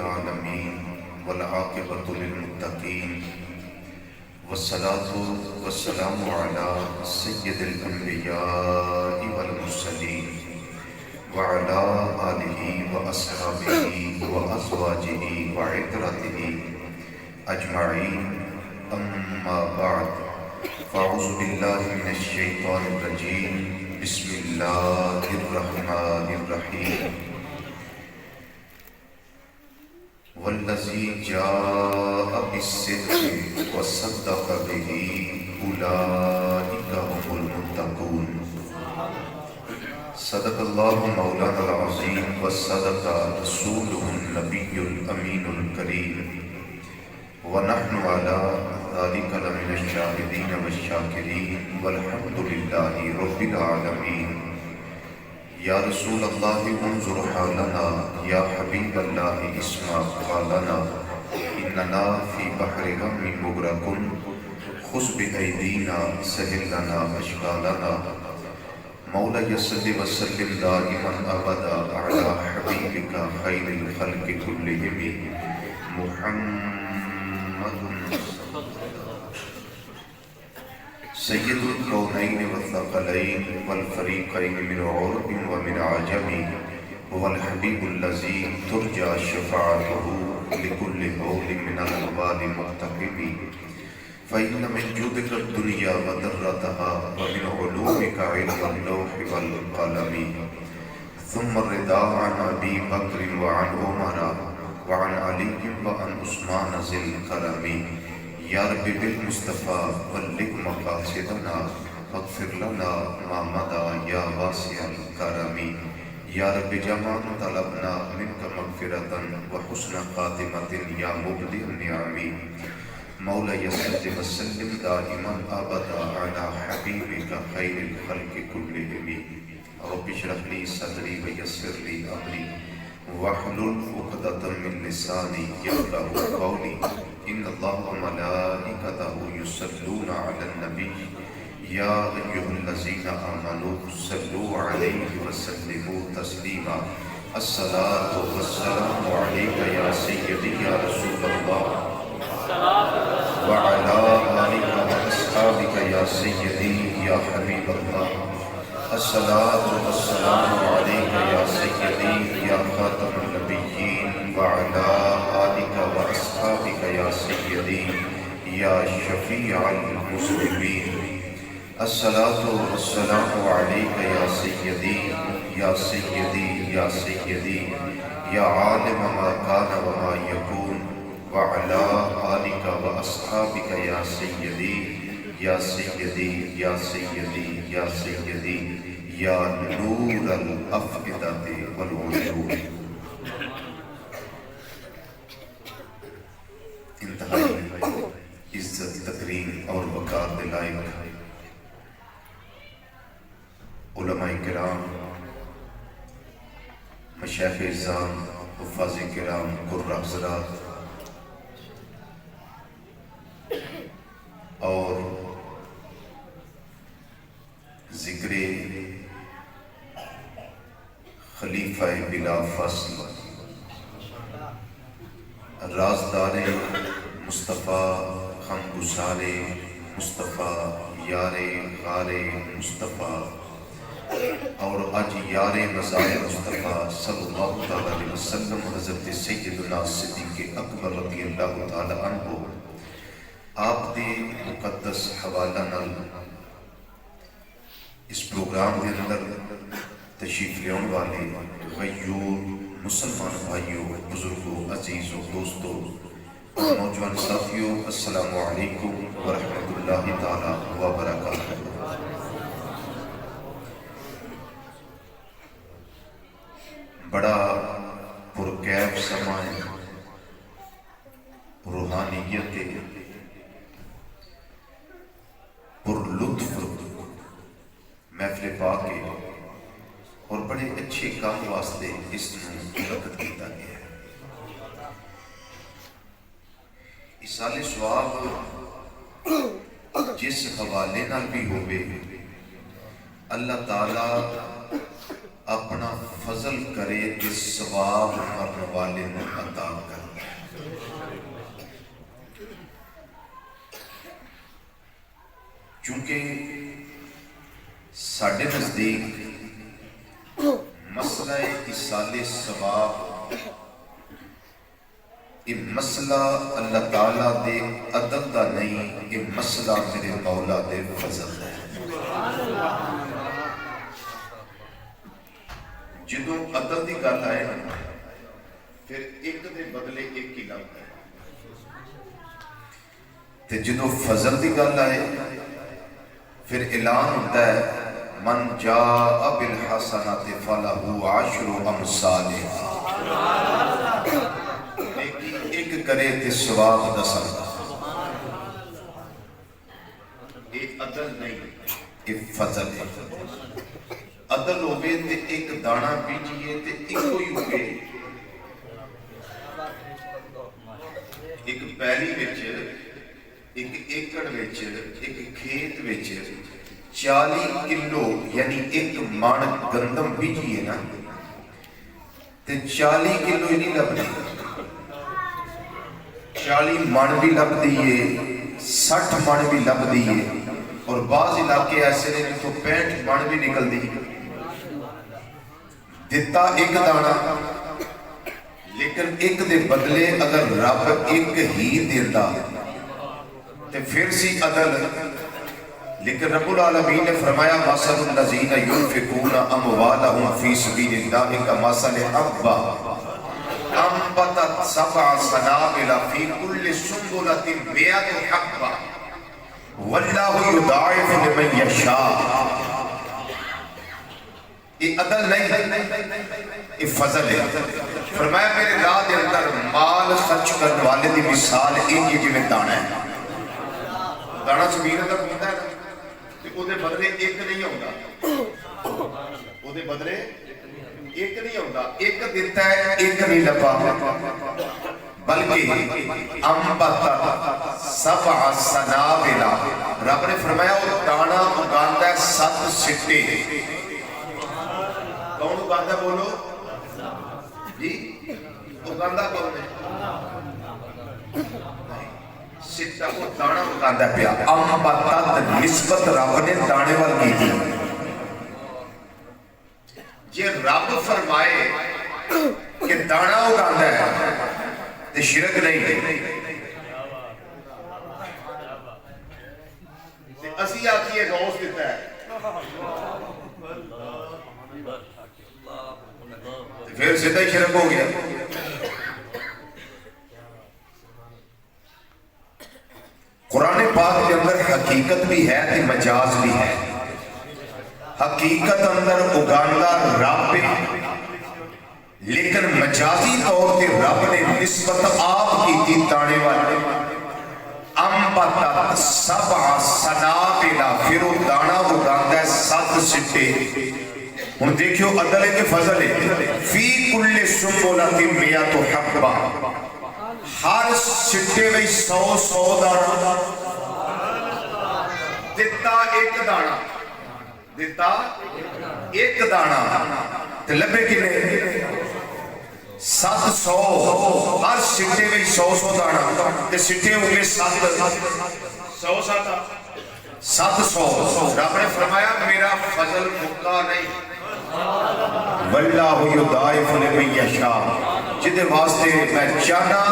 العالمين والعاقبة للمتقين والصلاة والسلام على سيد الأنبياء والمرسلين وعلى آله وأصحابه وأزواجه وعترته أجمعين أما بعد فأعوذ بالله من الشيطان الرجيم بسم الله الرحمن الرحيم والذي جاء بالصدق وصدق به أولئك هم المتقون صدق الله مولانا العظيم وصدق رسوله النبي الأمين الكريم ونحن على ذلك لمن الشاهدين والشاكرين والحمد لله رب العالمين یا رسول اللہ انظر حالنا یا حبیب اللہ اسمع قالنا اننا فی بحر غم مغرق خذ بأیدینا سہل لنا اشغالنا مولا صل وسلم دائما ابدا علی حبیبک خیر الخلق کلہم محمد سید الکونین والثقلین والفریقین من عرب ومن عجم هو الحبیب الذی ترجى شفاعته لكل هول من الأهوال مقتحم فإن من جودك الدنيا وذرتها ومن علومك علم اللوح والقلم ثم الرضا عن أبي بكر وعن عمر وعن علي وعن عثمان ذي الكرم یا رب بالمصطفیٰ بلغ مقاصدنا واغفر لنا ما مضى یا واسع الکرم یا رب جمع طلبنا منك مغفرة وحسن خاتمة یا مبدی النعم مولا صل وسلم دائما ابدا على حبیبك خیر الخلق كلهم رب اشرح لي صدري ويسر لي امري واحلل عقدة من لساني يفقهوا قولي ان اللہ وملائکتہ یصلون علی النبی یا ایھا الذین آمنوا صلوا علیہ وسلموا تسلیما الصلاۃ والسلام علیک یا سیدی یا رسول اللہ وعلی آلک واصحابک یا سیدی یا حبیب اللہ الصلاۃ والسلام علیک یا سیدی یا خاتم النبیین وعلی آلک واصحابک یا سیدی یا شفیع المسلمین الصلاۃ والسلام علیک یا سیدی یا سیدی یا سیدی یا عالم ما کان وما یکون وعلی آلک واصحابک یا سیدی یا سیدی یا سیدی یا سیدی یا نور الافئدہ والعیون انتہائی عزت تکریم اور وقار دلائق علماء کرام مشایخ اعظام حفاظ کرام قرہ حضرات اور ذکر خلیفہ بلا فصل رازدار مصطفیٰ ہم گسار مصطفیٰ یار غار مصطفیٰ اور اج یار مزار مصطفیٰ صلی اللہ علیہ وسلم حضرت سیدنا صدیق اکبر رضی اللہ تعالی عنہ آپ دے مقدس حوالہ نال اس پروگرام کے اندر تشریف لیاؤن والے غیور مسلمان بھائیوں بزرگوں عزیزوں دوستوں نوجوان ساتھیوں السلام علیکم ورحمۃ اللہ تعالی وبرکاتہ بڑا پرکیف سماں روحانیت پر لطف محفل پا کے اور بڑے اچھے کام واسطے اس میں وقت کیتا گیا ہے. ایصال ثواب جس حوالے نال بھی ہوئے اللہ تعالیٰ اپنا فضل کرے جس ثواب مرنے والے نے عطا کر چونکہ ساڈے نزدیک مسئلہ ایصال ثواب یہ مسئلہ اللہ تعالیٰ دے عدل دا نہیں، یہ مسئلہ میرے مولا دے فضل ہے۔ جدوں عدل دی گل آئے نا پھر ایک دے بدلے ایک ہی لگتا ہے، تے جدوں فضل دی گل آئے پھر اعلان ہوتا ہے من جاء بالحسنات فلہ عشر امثالہا، نیکی ایک کرے تے ثواب 10 یہ عدل نہیں، یہ فضل ہے۔ عدل ہوئے تے ایک دانا بیجئے تے ایک کوئی ہوئے، ایک پیلی وچ ایک ایکڑ وچ ایک کھیت وچ 40 کلو یعنی ایک من گندم بیجئے نا تے 40 کلو ہی نہیں لب دی، 40 من بھی لب دیئے، 60 من بھی لب دیئے، اور بعض علاقے ایسے نے تو 65 من بھی نکل دی۔ دیتا ایک دانا لیکن ایک دے بدلے اگر رب ایک ہی دیتا تے پھر سی عدل، لیکن رب العالمین نے فرمایا مثل الذین ينفقون اموالهم فی سبیل اللہ کمثل حبۃ انبتت 7 سنابل فی کل سنبلۃ 100 حبۃ واللہ یضاعف لمن یشاء۔ یہ عدل نہیں، یہ فضل ہے۔ فرمایا میرے راہ دے اندر مال خرچ کرنے والے دی مثال ایک یہ جویں دانا ہے، دانا زمین اندر ہوتا ہے تے او دے بدلے ایک نہیں ہوتا، او دے بدلے ایک نہیں ہوتا، ایک دیتا ہے ایک نہیں لبا، بلکہ انبتت 7 سنابل، رب نے فرمایا وہ دانا اگاندا ہے 7 سٹے۔ کون اگاندا بولو جی؟ اگاندا کون ہے؟ سٹا وہ دانا اگاندا پیا، انبتت نسبت رب نے دانے وال کی تھی۔ یہ رب فرمائے کہ دانا اگاندا ہے تے شرک نہیں، اسی آکھیے غوث دیتا ہے پھر سیدھا ہی شرک ہو گیا۔ قرآن پاک کے اندر حقیقت بھی ہے تے مجاز بھی ہے۔ حقیقت اندر اگاندا رب لیکن مجازی طور تے رب نے نسبت آپ کی تھی دانے والے۔ انبتت 7 سنابل، پھر وہ دانا اگاندا ہے 7 سٹے۔ ہن دیکھو عدل ہے کہ فضل ہے۔ فی کل سنبلۃ 100 حبۃ، ہر سٹے وچ 100 دانا، دیتا ایک دانا، دیتا ایک دانا تے لبے کنے 700، ہر سٹے وچ 100 دانا تے سٹے ہو گئے 700۔ رب نے فرمایا میرا فضل مکا نہیں، واللہ یضاعف لمن یشاء، جدے واسطے میں چاہنا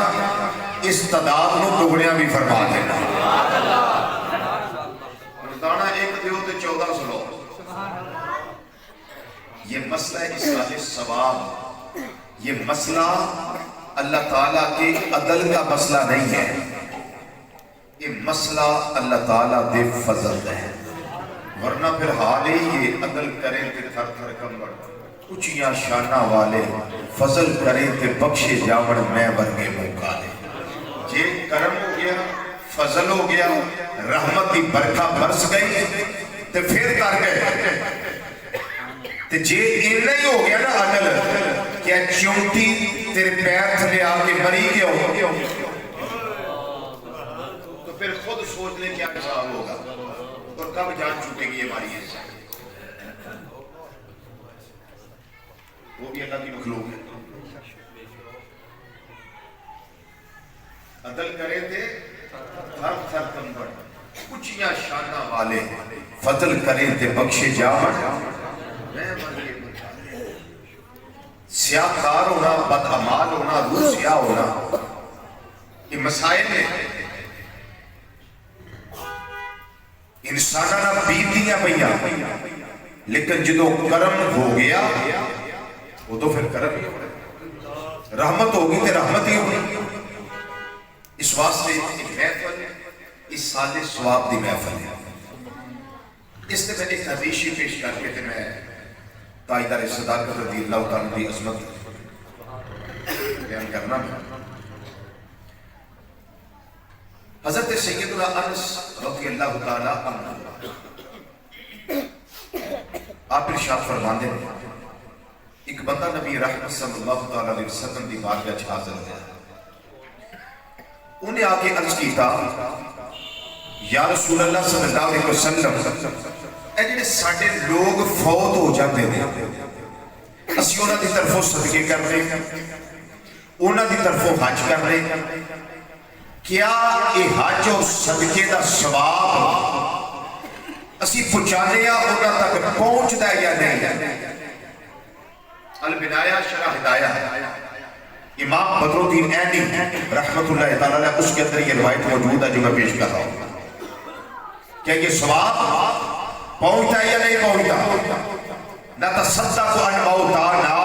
اس تعداد نو دگنیاں بھی فرما دینا۔ دانا ایک دیو تے 1400 لو۔ یہ مسئلہ ایصال ثواب، یہ مسئلہ اللہ تعالیٰ کے عدل کا مسئلہ نہیں ہے، یہ مسئلہ اللہ تعالیٰ دے فضل ہے۔ ورنہ پھر حال ہی یہ عدل کریں تے تھر تھر کمبڑ، اچھیاں شانہ والے فضل کریں تے بخشے جاون میں ورگے موقع لے۔ جے کرم ہو گیا، فضل ہو گیا، رحمت کی برکھا برس گئی تے پھر کر گئے، تے جے اتنا ہی ہو گیا نا عدل کیا چونٹی تیرے پیر تھلے آ کے مری گیا ہو تو پھر خود سوچ لے کیا حساب ہوگا اور کب جان چکے گی ہماری حصہ۔ وہ بھی اللہ کی مخلوق ہے۔ عدل کرے تھے ہر تھر کمبڑ، اچھیاں شانہ والے فضل کریں تے بخشے جان سیاہ کار ہونا، بدعمال ہونا، روح سیاہ ہونا، یہ مسائل ہیں انسانہ نہ بیتیاں پہیاں، لیکن جدو کرم ہو گیا وہ تو پھر کرم ہی ہوگا، رحمت ہوگی تو رحمت ہی ہوگی۔ اس واسطے ایک محفل ہے، اس سال ثواب دی محفل ہے، اس نے میں ایک حدیثی پیش کر کے میں تاجدار صداقت رضی اللہ تعالیٰ کی عظمت بیان کرنا ہے۔ حضرت سیدنا انس رضی اللہ تعالیٰ عنہ آپ ارشاد فرماندے ہیں ایک بندہ نبی رحمت صلی اللہ تعالیٰ علیہ وسلم دی بارگاہ وچ حاضر ہوا، انہیں آگے عرض کیتا یا رسول اللہ صلی اللہ علیہ وسلم اے جڑے ساڈے لوگ فوت ہو جاتے ہیں اسی انہاں دی طرفوں صدقے کر رہے ہیں، انہاں دی طرفوں حج کر رہے ہیں، کیا یہ حج اور صدقے دا ثواب اسی پہنچانے یا انہاں تک پہنچدا ہے یا نہیں؟ البدایہ شرح ہدایہ امام بدر الدین عینی رحمت اللہ تعالیٰ علیہ اس کے اندر یہ روایت موجود ہے جو میں پیش کر رہا ہوں، کیا یہ ثواب پہنچتا ہے یا نہیں پہنچتا؟ نتصدق عن موتانا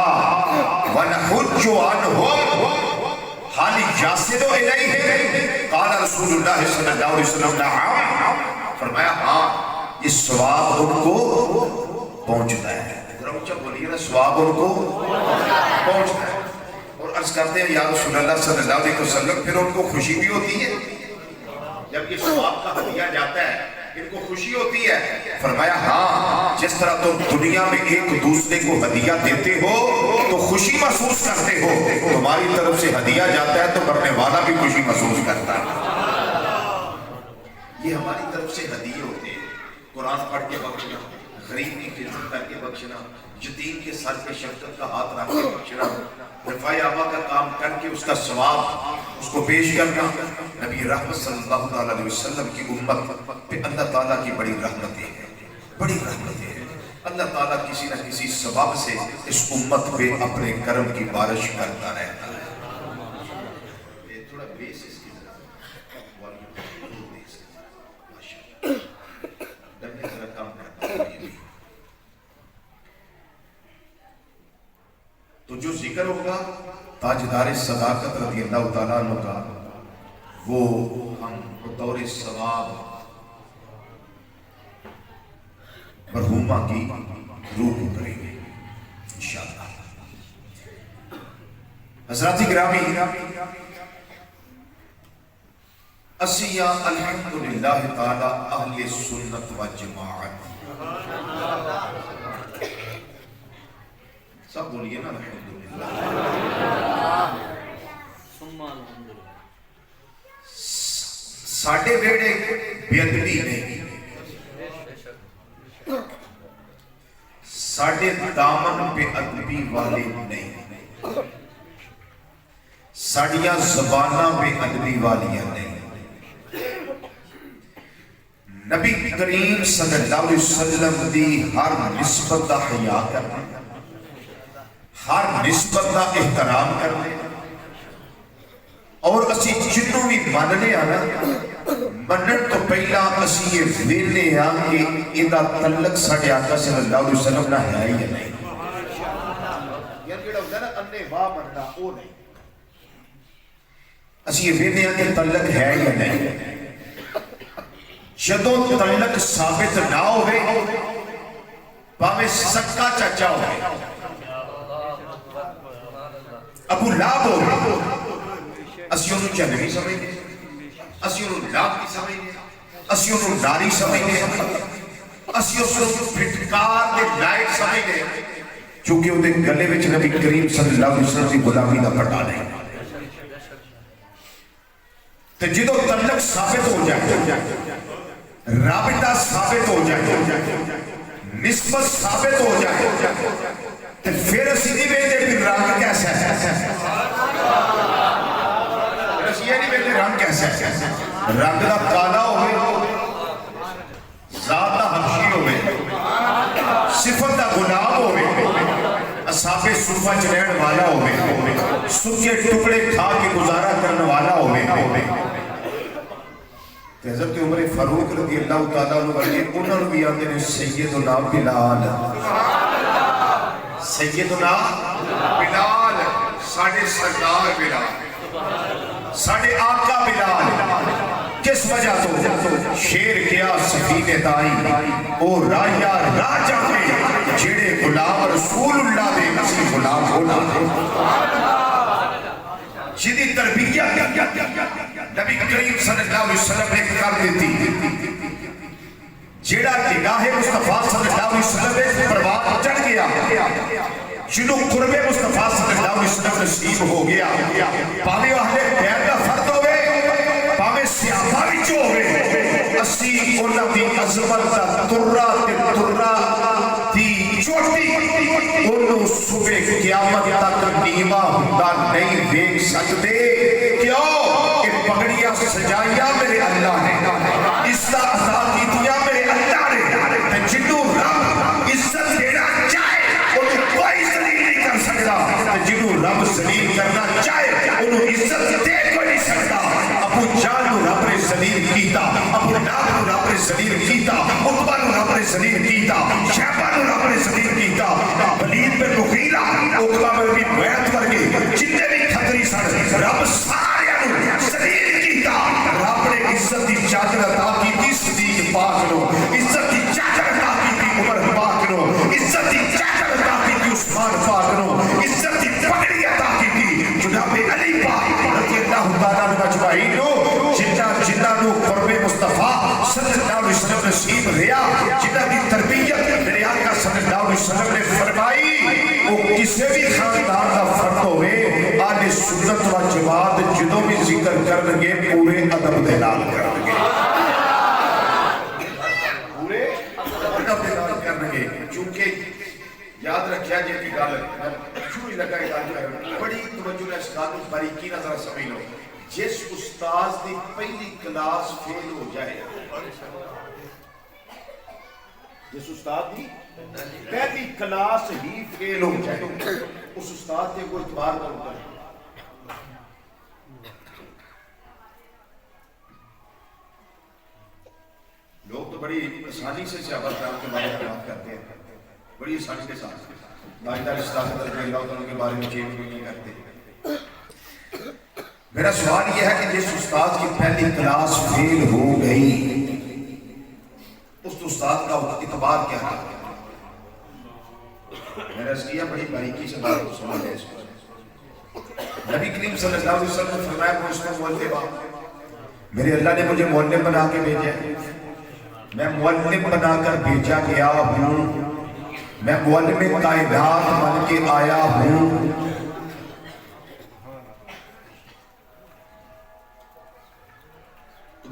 ونحج عنہم حال یاسد الیہ قال رسول اللہ صلی اللہ علیہ وسلم نعم، فرمایا ہاں یہ ثواب ان کو پہنچتا ہے، ذرا بولیے نا ثواب ان کو پہنچتا ہے۔ اور عرض کرتے ہیں یا رسول اللہ صلی اللہ علیہ وسلم پھر ان کو خوشی بھی ہوتی ہے جب یہ ثواب کا ہدیہ جاتا ہے، ان کو خوشی ہوتی ہے؟ فرمایا ہاں جس طرح تم دنیا میں ایک دوسرے کو ہدیہ دیتے ہو تو خوشی محسوس کرتے ہو، تمہاری طرف سے ہدیہ جاتا ہے تو مرنے والا بھی خوشی محسوس کرتا ہے۔ یہ ہماری طرف سے ہدیے ہوتے ہیں، قرآن پڑھ کے بخشنا، غریب کی خدمت کر کے بخشنا، یتیم کے سر پہ شفقت کا ہاتھ رکھ کے بخشنا، رفاع آبا کا کام کر کے اس کا ثواب اس کو پیش کرنا۔ نبی رحمت صلی اللہ علیہ وسلم کی امت پہ اللہ تعالیٰ کی بڑی رحمتیں ہیں، بڑی رحمتیں ہیں۔ اللہ تعالیٰ کسی نہ کسی سبب سے اس امت پہ اپنے کرم کی بارش کرتا رہتا ہے۔ تھوڑا بیس اس کی تو جو ذکر ہوگا تاجدار صداقت رضی اللہ تعالیٰ عنہ کا وہ ہم بطور ثواب مرحومہ کی روح کو کریں گے انشاءاللہ۔ حضرات گرامی اسیاں الحمدللہ تعالی اہل سنت و جماعت، سب بولیے نا الحمدللہ۔ ساڑھے بیڑے بے ادبی نہیں، ساڑھے دامن بے ادبی والے نہیں، ساڑھیاں زبانہ بے ادبی والیاں نہیں۔ نبی کریم صلی اللہ علیہ وسلم دی ہر نسبت دا حیا کرنا، ہر نسبت دا احترام کرنا، اور اسی جنوں بھی ماننے آنا منن تو پہلا اسی یہ ویلے آن کہ اندہ تعلق ساڑھے آقا صلی اللہ علیہ وسلم نہ ہے یا نہیں۔ یعنی جڑا ہوتا ہے نا اننے واہ مننا او نہیں، اسی یہ ویلے آن کہ تعلق ہے یا نہیں۔ جدوں تعلق ثابت نہ ہوئے پاوے سکا چاچا ہوئے، ابو لاب ہوئے، اسی انہوں جنوی سمجھے، اسی انہوں لاب کی سمجھے، اسی انہوں ناری سمجھے، اسی انہوں پھٹکار دے لائٹ سمجھے، چونکہ انہیں گلے وچ نبی کریم صلی اللہ علیہ وسلم کی غلامی نہ پڑھا نہیں۔ تو جدو تعلق ثابت ہو جائے، رابطہ ثابت ہو جائے، نسبت ثابت ہو جائے، تو پھر اسی نہیں بیٹے پھر رنگ کیسا ہے؟ رنگ کیسا ہے؟ رنگ دا کالا ہوئے صفحہ چلین والا ہوئے، سکے ٹکڑے کھا کے گزارا کرنے والا ہوئے. حضرت عمر فاروق رضی اللہ تعالیٰ عنہ ورگے انہوں نے بھی آتے ہیں سیدنا بلال. سیدنا بلال ساڑھے سردار بلال، ساڑھے آقا بلال. کس وجہ تو شیر کیا سفینے دائی او رایا راجہ میں جڑے غلام رسول اللہ دے اسی غلام ہونا جدی تربیت نبی کریم صلی اللہ علیہ وسلم نے کر دیتی. جیڑا نگاہ مصطفیٰ صلی اللہ علیہ وسلم نے پروان چڑھ گیا، جنہوں قرب مصطفیٰ صلی اللہ علیہ وسلم نصیب ہو گیا، پاوے اہل بیت کا فرد ہوئے، پاوے صحابہ وچ ہوئے، اسی انہاں دی عظمت دا ترا تے ترا دی چوٹی انہوں صبح قیامت تک نیما ہوندا نہیں دیکھ سکتے. کیوں کہ پگڑیاں سجائیاں میرے اللہ نے، عزت عطا کیتیاں میرے اللہ نے، تے جنوں رب عزت دینا چاہے انہوں کوئی ذلیل نہیں کر سکتا، تے جنوں رب ذلیل کرنا چاہے انہوں عزت دے کوئی نہیں سکتا. ابو جہل نو رب نے ذلیل کیتا، ابو لہب نو رب نے ذلیل کیتا، عتبہ نو رب نے ذلیل کیتا، شیبہ نو رب نے ذلیل کیتا، ولید بن مغیرہ، عقبہ بن بیعت ورگے جتنے بھی کھتری سن رب سارے نو ذلیل کیتا. رب نے عزت دی چادر عطا کیتی صدیق پاک نو، عزت دی چادر عطا کیتی عمر پاک نو، عزت دی چادر عطا کیتی عثمان پاک نو، عزت دی پگڑی عطا کیتی جناب علی پاک رضی اللہ تعالیٰ عنہ اجمعین نو. جنہ نو قرب مصطفیٰ صلی اللہ علیہ وسلم نصیب رہا، جنہ دی تربیت میرے آقا صلی اللہ علیہ وسلم نے فرمائی، وہ کسی بھی خاندان کا فرد ہوئے آل سنت و جماعت جدوں بھی ذکر کرنگے پورے ادب دے نال کرنگے، پورے ادب دے نال کرنگے. چونکہ یاد رکھیا جے کی گل شروع ہی لگا ہے، بڑی توجہ اس گل نوں باریکی نظر سمجھ لو. جس استاذ دی پہلی کلاس فیل ہو جائے، جس استاد دی پہلی کلاس ہی فیل ہو جائے، اس استاد تے کوئی اعتبار نہ ہوتا ہے. لوگ تو بڑی آسانی سے صحابہ کرام کے بارے میں بات کرتے ہیں، بڑی آسانی کے ساتھ داعیدار استاد رضی اللہ تعالیٰ کے بارے میں چیز بھی نہیں کرتے. میرا سوال یہ ہے کہ جس استاد کی پہلی کلاس فیل ہو گئی اس استاد کا اعتبار کیا ہے؟ میں نے اس کیا بڑی باریکی سے بات کو سمجھ ہے. اس کو نبی کریم صلی اللہ علیہ وسلم نے فرمایا وہ اس میں معلم، میرے اللہ نے مجھے معلم بنا کے بھیجا، میں معلم بنا کر بھیجا گیا ہوں، میں معلم کائنات بن کے آیا ہوں.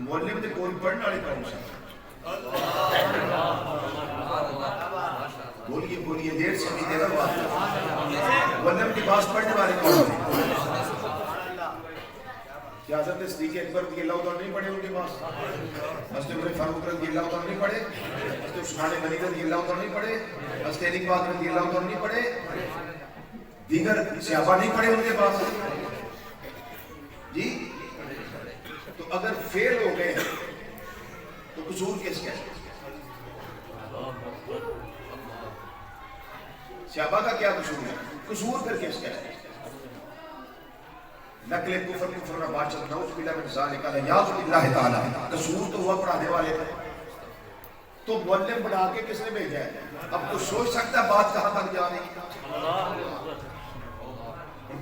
معلم نے کوئی پڑھنے والے کون سا؟ بولیے بولیے دیر سے بھی دیر بات. معلم کے پاس پڑھنے والے کون تھے؟ کیا حضرت صدیق اکبر رضی اللہ تعالیٰ نہیں پڑھے ان کے پاس؟ حضرت عمر فاروق رضی اللہ تعالیٰ نہیں پڑھے؟ حضرت عثمان غنی رضی اللہ تعالیٰ نہیں پڑھے؟ حضرت علی پاک رضی اللہ تعالیٰ نہیں پڑھے؟ دیگر صحابہ نہیں پڑھے ان کے پاس؟ جی تو اگر فیل ہو گئے تو قصور کس کا ہے؟ صحابہ کا کیا قصور ہے؟ قصور پھر کس کا ہے؟ نقل کفر کفر نہ باشد نعوذ باللہ من ذالک الیاذ باللہ تعالی. قصور تو ہوا پڑھانے والے تھے، تو معلم بنا کے کس نے بھیجا ہے؟ اب تو سوچ سکتا ہے بات کہاں تک جا رہی ہے.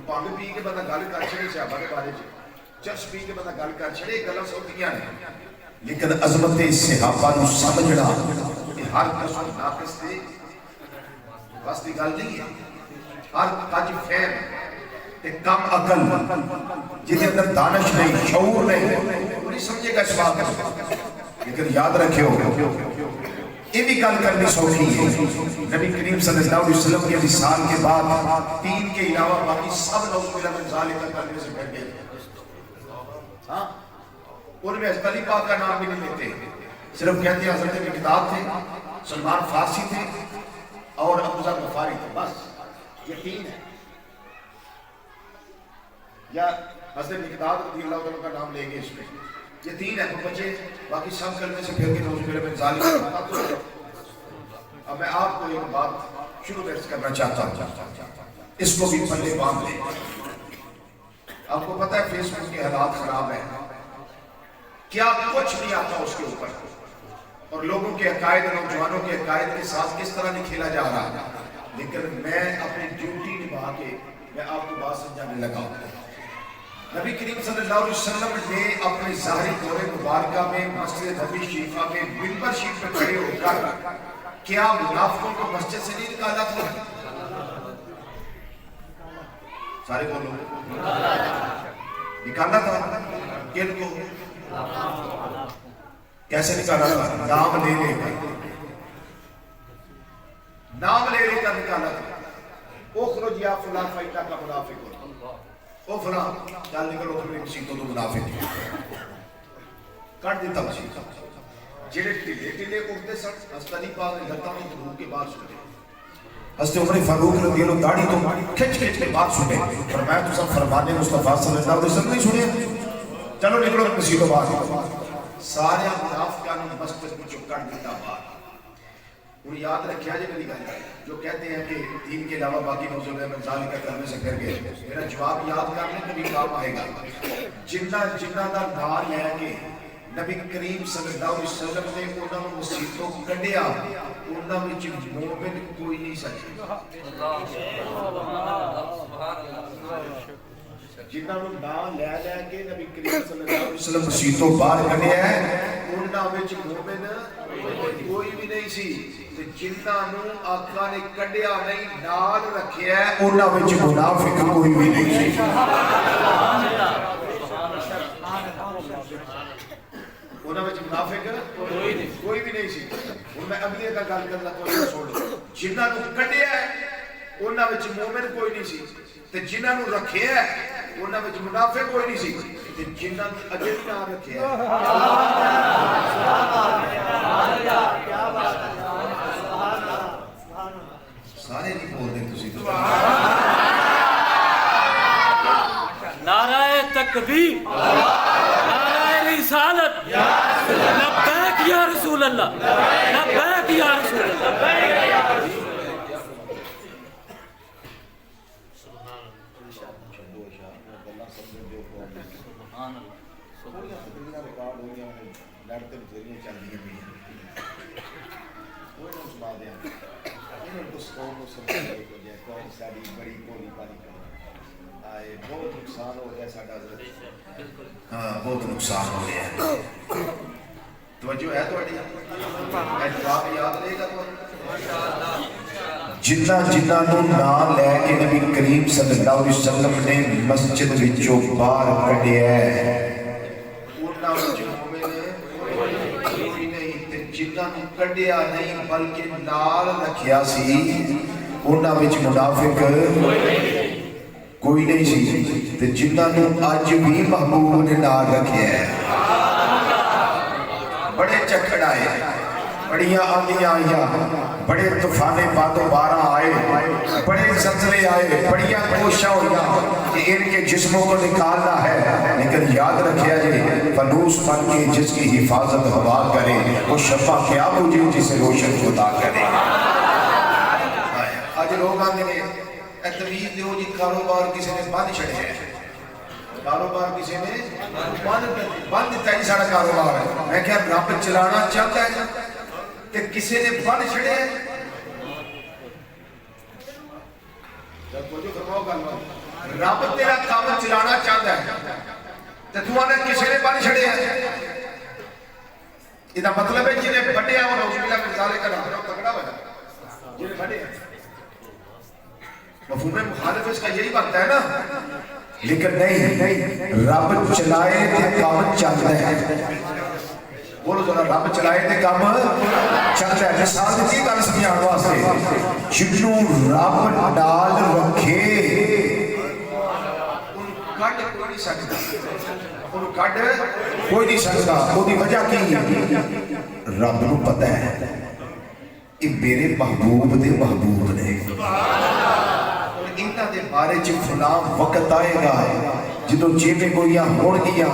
پانگ پی کے بندہ گل کر چھڑے صحابہ کے بارے میں، چرس پی کے بندہ گل کر چھڑے گلاں سوتیاں نے، لیکن عظمت صحابہ نو سمجھنا کہ ہر قسم ناقص تھے بس دی گل نہیں ہے. ہر کج فہم تے کم عقل جہدے اندر دانش نہیں، شعور نہیں، وہ نہیں سمجھے گا اس بات کو. لیکن یاد رکھیو یہ بھی گل کرنی سوکھی ہے. نبی کریم صلی اللہ علیہ وسلم کے وصال کے بعد تین کے علاوہ باقی سب نعوذ باللہ من ذالک کرنے سے پھر گئے. ہاں ان میں حضرت علی پاک کا نام بھی نہیں لیتے، صرف کہتے ہیں حضرت کی کتاب تھے، سلمان فارسی تھے اور ابو ذر غفاری تھے، بس یہ تین ہے. یا حضرت مقداد رضی اللہ عنہ کا نام لیں گے اس میں. یہ 3 ہیں بچے، باقی سب کلمے سے پھر کے نوز میرے میں ظالم. اب میں آپ کو ایک بات شروع کرنا چاہتا ہوں، اس کو بھی پلے باندھ لیں. آپ کو پتہ ہے فیس بک کے حالات خراب ہیں، کیا کچھ نہیں آتا اس کے اوپر، اور لوگوں کے عقائد، نوجوانوں کے عقائد کے ساتھ کس طرح نہیں کھیلا جا رہا. لیکن میں اپنی ڈیوٹی نبھا کے میں آپ کو بات سمجھانے لگا. نبی کریم صلی اللہ علیہ وسلم نے اپنے ظاہری دور مبارکہ میں مسجد نبی شریفہ میں منبر شریف پہ کھڑے ہو کر کیا منافقوں کو مسجد سے نہیں نکالا تھا؟ سارے بولو، نکالا تھا. کن کو؟ کیسے نکالا تھا؟ نام لے لے کر، نام لے لے کر نکالا تھا. اخرج یا فلاں فائدہ کا منافق ہو، او فلاں چل نکلو اپنی مسیحتوں تو منافق کٹ دیتا مسیحت. جڑے ٹھیلے ٹھیلے اٹھتے سن ہستانی پاک نے لتا میں دھوپ کے بعد سنے. حضرت عمر فاروق رضی اللہ داڑھی تو کھچ کھچ کے بعد سنے، فرمایا تو سب فرمانے مصطفیٰ صلی اللہ علیہ وسلم نہیں سنے؟ چلو نکلو مسیحتوں بعد. سارے منافقان مسجد میں چکر دیتا بعد. انہیں یاد رکھیا جائے میری گل جو کہتے ہیں کہ دین کے علاوہ باقی موضوع میں ذالک کرنے سے کر گئے. میرا جواب یاد کرنے کبھی کام آئے گا. جنہ دا نام لے کے نبی کریم صلی اللہ علیہ وسلم نے انہوں نے مسیحتوں کڈیا، انہوں نے مومن کوئی نہیں سکے. جنہوں نے نام لے کے نبی کریم صلی اللہ علیہ وسلم مسیحتوں باہر کڈیا ہے، انہوں نے مومن کوئی بھی نہیں سی. جنہوں نے آقا نے کڈیا نہیں نال رکھیا ہے، انہوں نے منافق کوئی بھی نہیں سی. انہوں نے منافق کوئی بھی نہیں سی. اور میں اگلی کا گل کرنا کوئی نہ چھوڑ لو. جنہوں نے کڈیا ہے انہوں نے مومن کوئی نہیں سی، تے جنہوں نے رکھیا ہے انہوں نے منافق کوئی نہیں سی، تے جنہوں نے اجے نہ رکھیا ہے. سارے نہیں بول رہے تسی تو. نعرہ تکبیر، نعرہ رسالت، لبیک یا رسول اللہ، لبیک یا رسول اللہ. بہت نقصان ہو گیا ساڈا حضرت. ہاں بہت نقصان ہو گیا. توجہ ہے تھوڑی؟ جواب یاد رہے گا تو جنہاں نوں نام لے کے نبی کریم صلی اللہ علیہ وسلم نے مسجد وچوں باہر کڈیا ہے، انہاں وچ مومن کوئی نہیں. تے جنہاں نوں کڈیا نہیں بلکہ نال رکھیا سی، انہاں وچ منافق کوئی نہیں سی. تے جنہاں نوں اج بھی محبوب نے نال رکھیا ہے. بڑے چکھڑ آئے، بڑیاں آندیاں آئیاں، بڑے طوفانے باد و بارہ آئے، بڑے زلزلے آئے، بڑیاں کوشاں ہوئیاں کہ ان کے جسموں کو نکالنا ہے. لیکن یاد رکھیا جی، فانوس بن کے جس کی حفاظت ہوا کرے وہ شفا کیا بجھے جسے روشن خدا کرے. آج لوگ آنے نے اتویز دیو جی کاروبار کسی نے بند چھڑے ہیں. کاروبار کسی نے بند دیتا ہی سارا کاروبار ہے. میں کہا رب چلانا چاہتا ہے کہ کسی نے بند چھڑے ہیں. رب تیرا کام چلانا چاہتا ہے تو تو آنے کسی نے بند چھڑے ہیں. یہ مطلب ہے جنہیں بڑے ہیں انہوں نے مثالے کا نام تکڑا بنا جنہیں بڑے ہیں. مفہوم مخالف اس کا یہی وقت ہے نا. لیکن نہیں، رب چلائے تے کام چلتا ہے. بولو ذرا رب چلائے تے کام چلتا ہے. مثال دیتی گل سمجھانے واسطے، جنوں رب ڈال رکھے ان کٹ کوئی نہیں سکتا. ان کٹ کوئی نہیں سکتا. وہ دی وجہ کی رب نو پتہ ہے یہ میرے محبوب دے محبوب نے. انہاں دے بارے چ فلاں وقت آئے گا جدو جیبے گوئیاں ہون گیا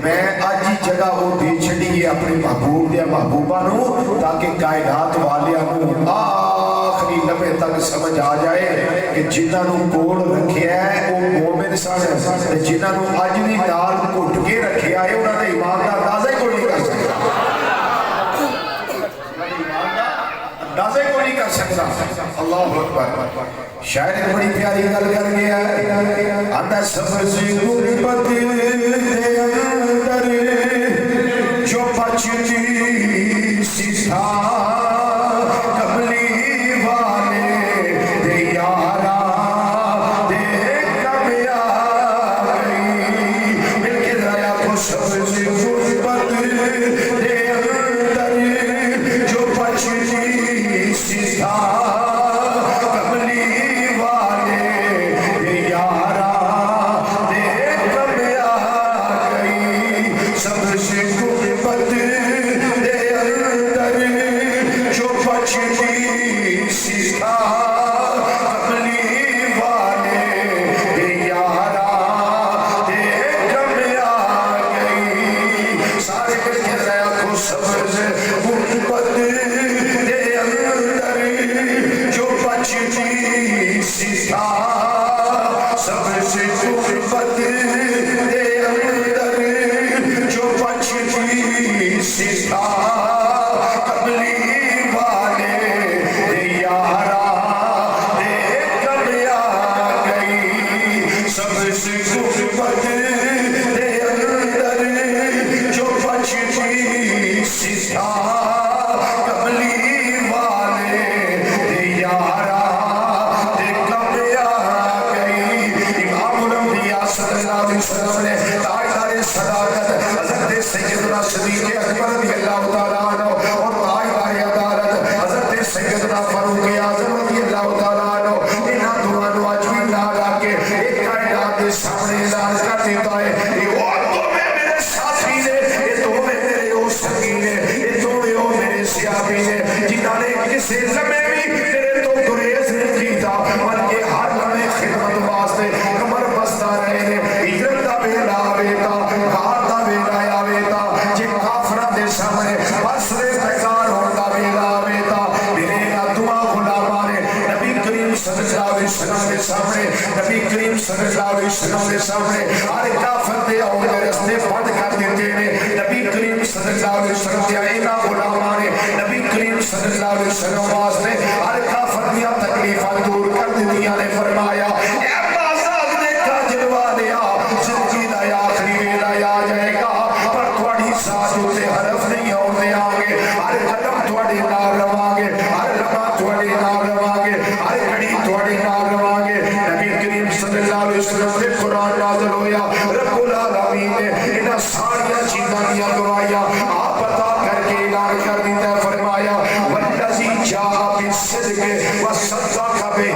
میں آج ہی جگہ وہ دے چھڑیے اپنے محبوب دیا محبوبہ نو تاکہ کائنات والیاں نو آخری لمحے تک سمجھ آ جائے کہ جنہاں نو کوڑ رکھیا ہے وہ مومن سن جنہاں نو آج بھی نال کٹ کے رکھیا ہے انہاں نے ایمان دا اندازہ ہی کوئی نہیں کر سکتا اندازہ ہی کوئی نہیں کر سکتا اللہ اکبر شاعر ایک بڑی پیاری گل کر گیا ہے آدھا سبز غربت دے اندر جو بچتی سی تھا کملی والے دے یارا دے کم آ گئی مل کے ذرا کو سبز غربت دے اندر جو بچتی سی تھا نبی کریم صلی اللہ علیہ وسلم کے سامنے ہر کافر دے اور رستے بند کر دیتے ہیں نبی کریم صلی اللہ علیہ وسلم دے اینا غلامان نے نبی کریم صلی اللہ علیہ وسلم واسطے ہر کافر دیا تکلیفاں دور کر دیا نے فرمایا اے آزاد دے کا جلوہ دیا زندگی دا آخری ویلا آ جائے گا پر تھوڑی ساتھ تے حرف نہیں ہونے آگے ہر قدم تھوڑی نال رواں گے ہر لمحہ تھوڑی نال رواں گے ہر گھڑی تھوڑی نال رواں گے نبی کریم صلی اللہ علیہ وسلم سے قرآن نازل ہویا رب العالمین نے انہاں ساریاں چیزاں دیا گوایا آپ بتا کر کے اعلان کر دیتا ہے فرمایا والذی جاء بالصدق وصدق بہ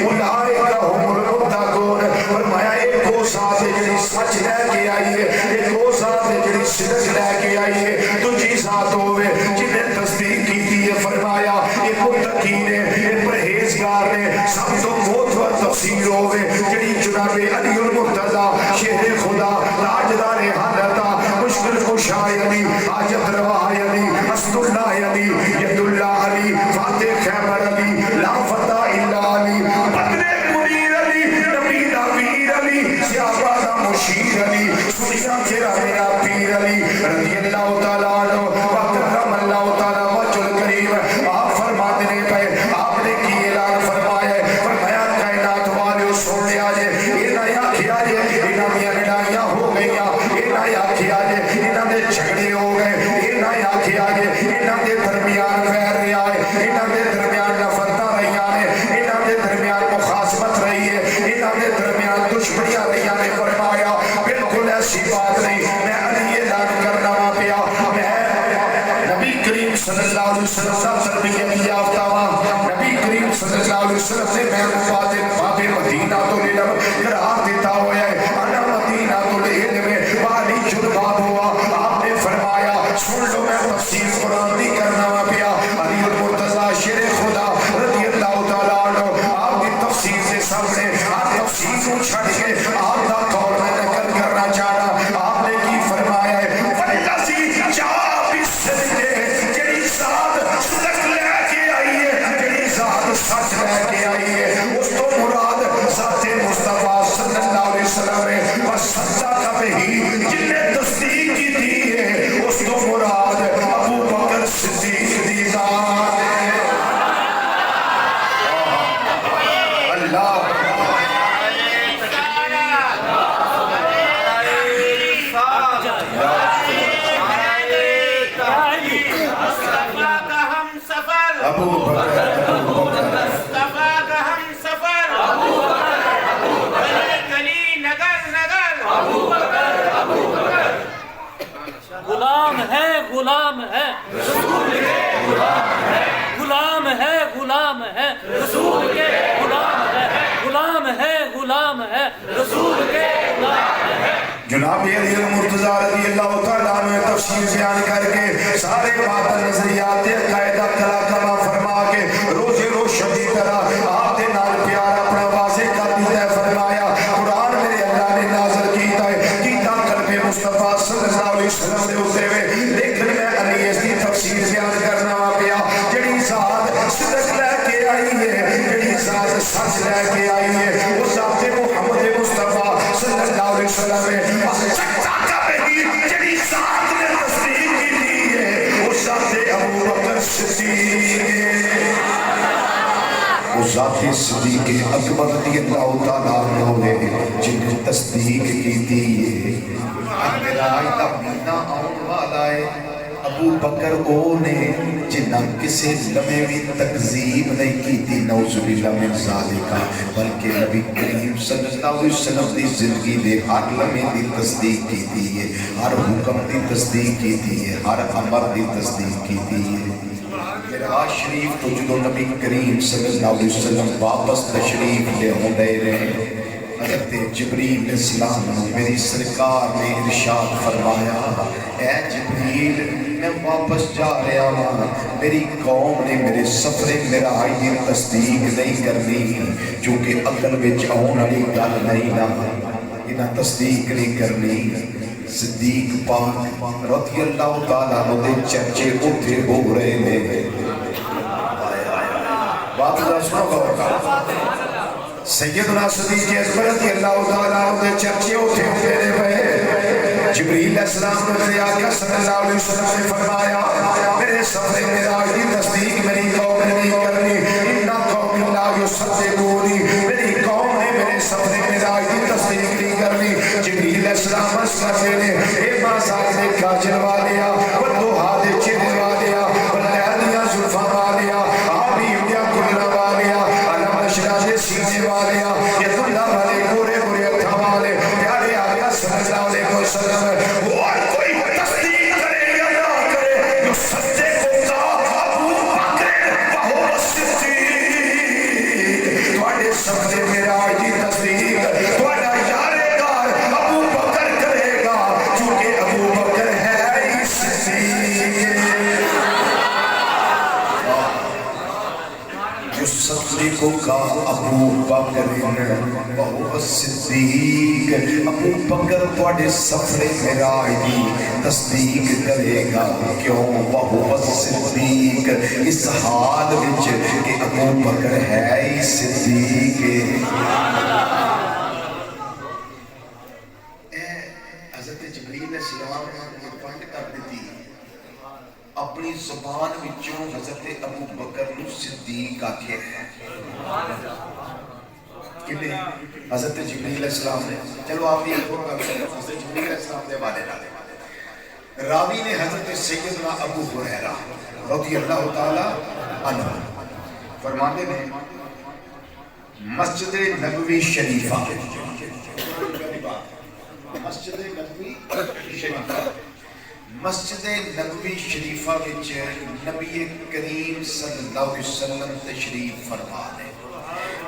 اولئک هم المتقون فرمایا ایک وہ ذات ہے جڑی سچ لے کے آئی ہے ایک وہ ذات ہے جڑی صدق لے کے آئی ہے دوجی ذات ہوے جن نے تصدیق کی ہے فرمایا ایک متقی نے ایک پرہیزگار نے سب تو موتور تفسیر ہوے جڑی جناب علی المرتضی شیر خدا تاجدار حالتا مشکل کشا علی حاجت روا علی اسد اللہ علی ید اللہ علی فاتح خیبر علی لا فتح الا علی بدر منیر علی نبی نبیر علی سیابادہ مشیر علی سنیا چرا میرا پیر علی رضی اللہ تعالیٰ عنہ وکرم اللہ تعالیٰ وجہ الکریم آپ فرماتے نے پہ آپ نے کی اعلان فرمایا فرمایا کائنات والے سن لیا جے انہاں کیا جے انہاں میاں لڑائیاں ہو گئیاں انہاں کیا جے انہاں دے جھگڑے ہو گئے انہاں کیا جے انہاں دے درمیان ویر رہا ہے انہاں دے درمیان نفرتاں رہیاں نے انہاں دے درمیان مخاصمت رہی ہے انہاں دے درمیان دشمنیاں رہیاں نے فرمایا بالکل ایسی بات نہیں میں علی اعلان کرنا پیا میں صدق بہی جن نے تصدیق کی تھی ہے اس تو مراد ابو بکر صدیق دی ذات ہے اللہ ابو بکر غلام ہے غلام ہے رسول کے غلام ہے غلام ہے رسول کے غلام ہے غلام ہے رسول کے غلام ہے جناب علی المرتضیٰ رضی اللہ تعالیٰ عنہ تفسیر بیان کر کے سارے باطل نظریات قاعدہ کلا کما فرما کے روز روشن کی طرح آپ دے نال پیار اپنا واضح کر دیتا ہے فرمایا قرآن میرے اللہ نے نازل کیتا ہے کیتا قلب مصطفیٰ صلی اللہ علیہ وسلم نے ہوتے ہوئے لیکن میں علی اس کی تفسیر بیان کرنا پیا جڑی ذات صدق لے کے آئی ہے جڑی ذات سچ لے کے آئی ہے وہ ذات محمد مصطفیٰ صلی اللہ علیہ وسلم ہے جڑی ذات نے تصدیق کی دی ہے وہ ذات ابو بکر صدیق وہ ذات صدیق اکبر رضی اللہ تعالیٰ عنہ نے جن نے تصدیق کی دی ہے میرا آئیتا مہینہ آن والا ہے ابو بکر او نے جنہ کسے لمحے بھی تکذیب نہیں کی تھی نعوذ باللہ من ذالکا بلکہ نبی کریم صلی اللہ علیہ وسلم دی زندگی دے ہر لمحے دی تصدیق کی تھی ہے ہر حکم دی تصدیق کی تھی ہے ہر امر دی تصدیق کی تھی ہے معراج شریف تو جدو نبی کریم صلی اللہ علیہ وسلم واپس تشریف لے ہوں دے رہے حضرت جبریل علیہ السلام میری سرکار نے ارشاد فرمایا اے جبریل میں واپس جا رہا ہوں میری قوم نے میرے سفر معراج کی تصدیق نہیں کرنی چونکہ عقل وچ آن والی گل نہیں نا انہاں تصدیق نہیں کرنی صدیق پاک رضی اللہ تعالیٰ عنہ دے چرچے اٹھے ہو رہے ہیں بات اللہ سنو سیدنا صدیق اکبر رضی اللہ تعالیٰ عنہ دے چرچے اٹھے ہوئے ہوئے جبریل علیہ السلام نے میرے آقا صلی اللہ علیہ وسلم نے فرمایا میرے سفر معراج کی تصدیق میری قوم نے نہیں کرنی انہا قوم لا یصدقونی میری قوم نے میرے سفر معراج کی تصدیق نہیں کرنی جبریل علیہ السلام کرتے نے اے بازار نے کاجل والیا والدوحا دے چہرے والیا واللیلیاں زلفاں والیا آمین یا کلنا والیا علم نشرہ دے سینے والیا ید اللہ والے گورے گورے اتھا والے پیارے آقا صلی اللہ علیہ وسلم اور کوئی تصدیق کرے یا نہ کرے جو سچے کو کا ابو بکر وہو صدیق تواڈے سفر معراج کی تصدیق تواڈا یارے گار ابو بکر کرے گا چونکہ ابو بکر ہے ہی صدیق جو صدیقوں کا ابو بکر وہو صدیق ابو بکر تواڈے سفر معراج کی تصدیق کرے گا کیوں وہو صدیق اس حال وچ کہ ابو بکر ہے ہی صدیق حضرت جبریل علیہ السلام نے پنڈ کر دیتی اپنی زبان وچوں حضرت ابو بکر نو صدیق آکھے کنے حضرت جبریل علیہ السلام نے چلو آپ بھی ایک اور حضرت جبریل علیہ السلام نے والے ڈالے راوی نے حضرت سیدنا ابو ہریرہ رضی اللہ تعالی عنہ فرماتے ہیں مسجد نبوی شریفہ مسجد نبوی شریفہ مسجد نبوی شریفہ وچ نبی کریم صلی اللہ علیہ وسلم تشریف فرما لے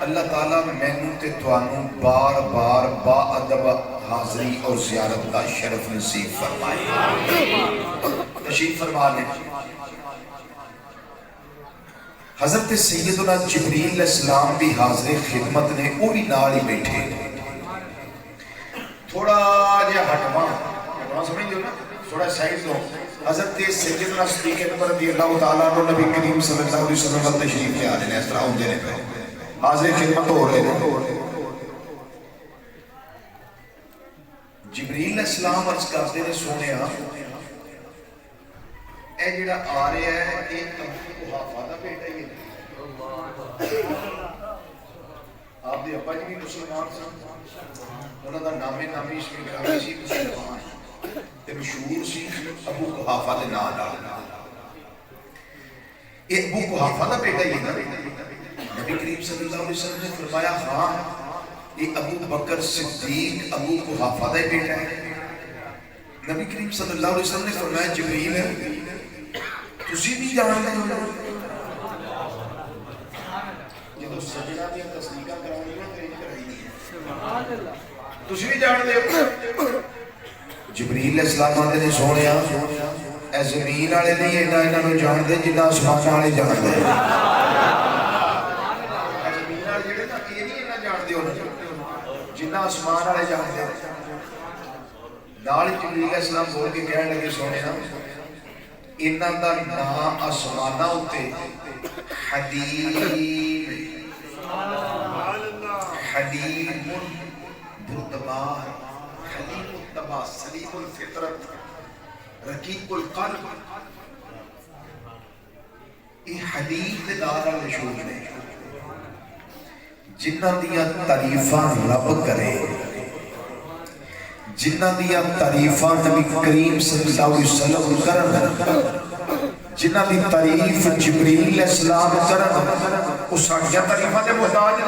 اللہ تعالیٰ مینوں تے توانوں بار بار با ادب حاضری اور زیارت کا شرف نصیب فرمائے تشریف فرما لے حضرت سیدنا جبریل علیہ السلام بھی حاضر خدمت نے وہ بھی نال ہی بیٹھے تھوڑا جہا ہٹواں سمجھ دو نا تھوڑا سائز دو حضرت سیدنا صدیق اکبر رضی اللہ تعالیٰ عنہ نبی کریم صلی اللہ علیہ وسلم تشریف لے آ رہے ہیں اس طرح ہوندے نے پہ حاضر خدمت ہو رہے ہیں جبریل علیہ السلام عرض کرتے ہیں سونے اے جڑا آ رہا ہے ایک ابو قحافہ دا بیٹا ہی ہے آپ دے ابا جی بھی مسلمان سن انہاں دا نام اسم گرامی سی مسلمان تے مشہور سی ابو قحافہ دے نام نال یہ ابو قحافہ دا بیٹا ہی ہے نبی کریم صلی اللہ علیہ وسلم نے فرمایا ہاں یہ ابو بکر صدیق ابو قحافہ دا بیٹا ہے نبی کریم صلی اللہ علیہ وسلم نے فرمایا جبریل ہے تسی بھی جانتے ہو جب سجدہ دیا تصدیقہ کرانی ہو تو ایک کرائی نہیں تسی بھی جانتے ہو جبریل علیہ السلام آتے نے سونیا اے زمین والے نہیں انہاں نوں جانتے جنہ آسمان والے جانتے زمین والے جڑے نا یہ نہیں انہاں جانتے ہو جنہ آسمان والے جانتے نال جبریل علیہ السلام بول کے کہنے لگے سونے نا انہاں دا نام آسماناں اُتے حلیم حلیم بردبار حلیم الطبع سلیم الفطرت رقیق القلب یہ حلیم دے نال مشہور نے جنہاں دیاں تعریفاں رب کرے جنہ دیا تعریفاں نبی کریم صلی اللہ علیہ وسلم کرن جنہ دی تعریف جبریل علیہ السلام کرن اس ساڑھیا تعریفاں دے محتاج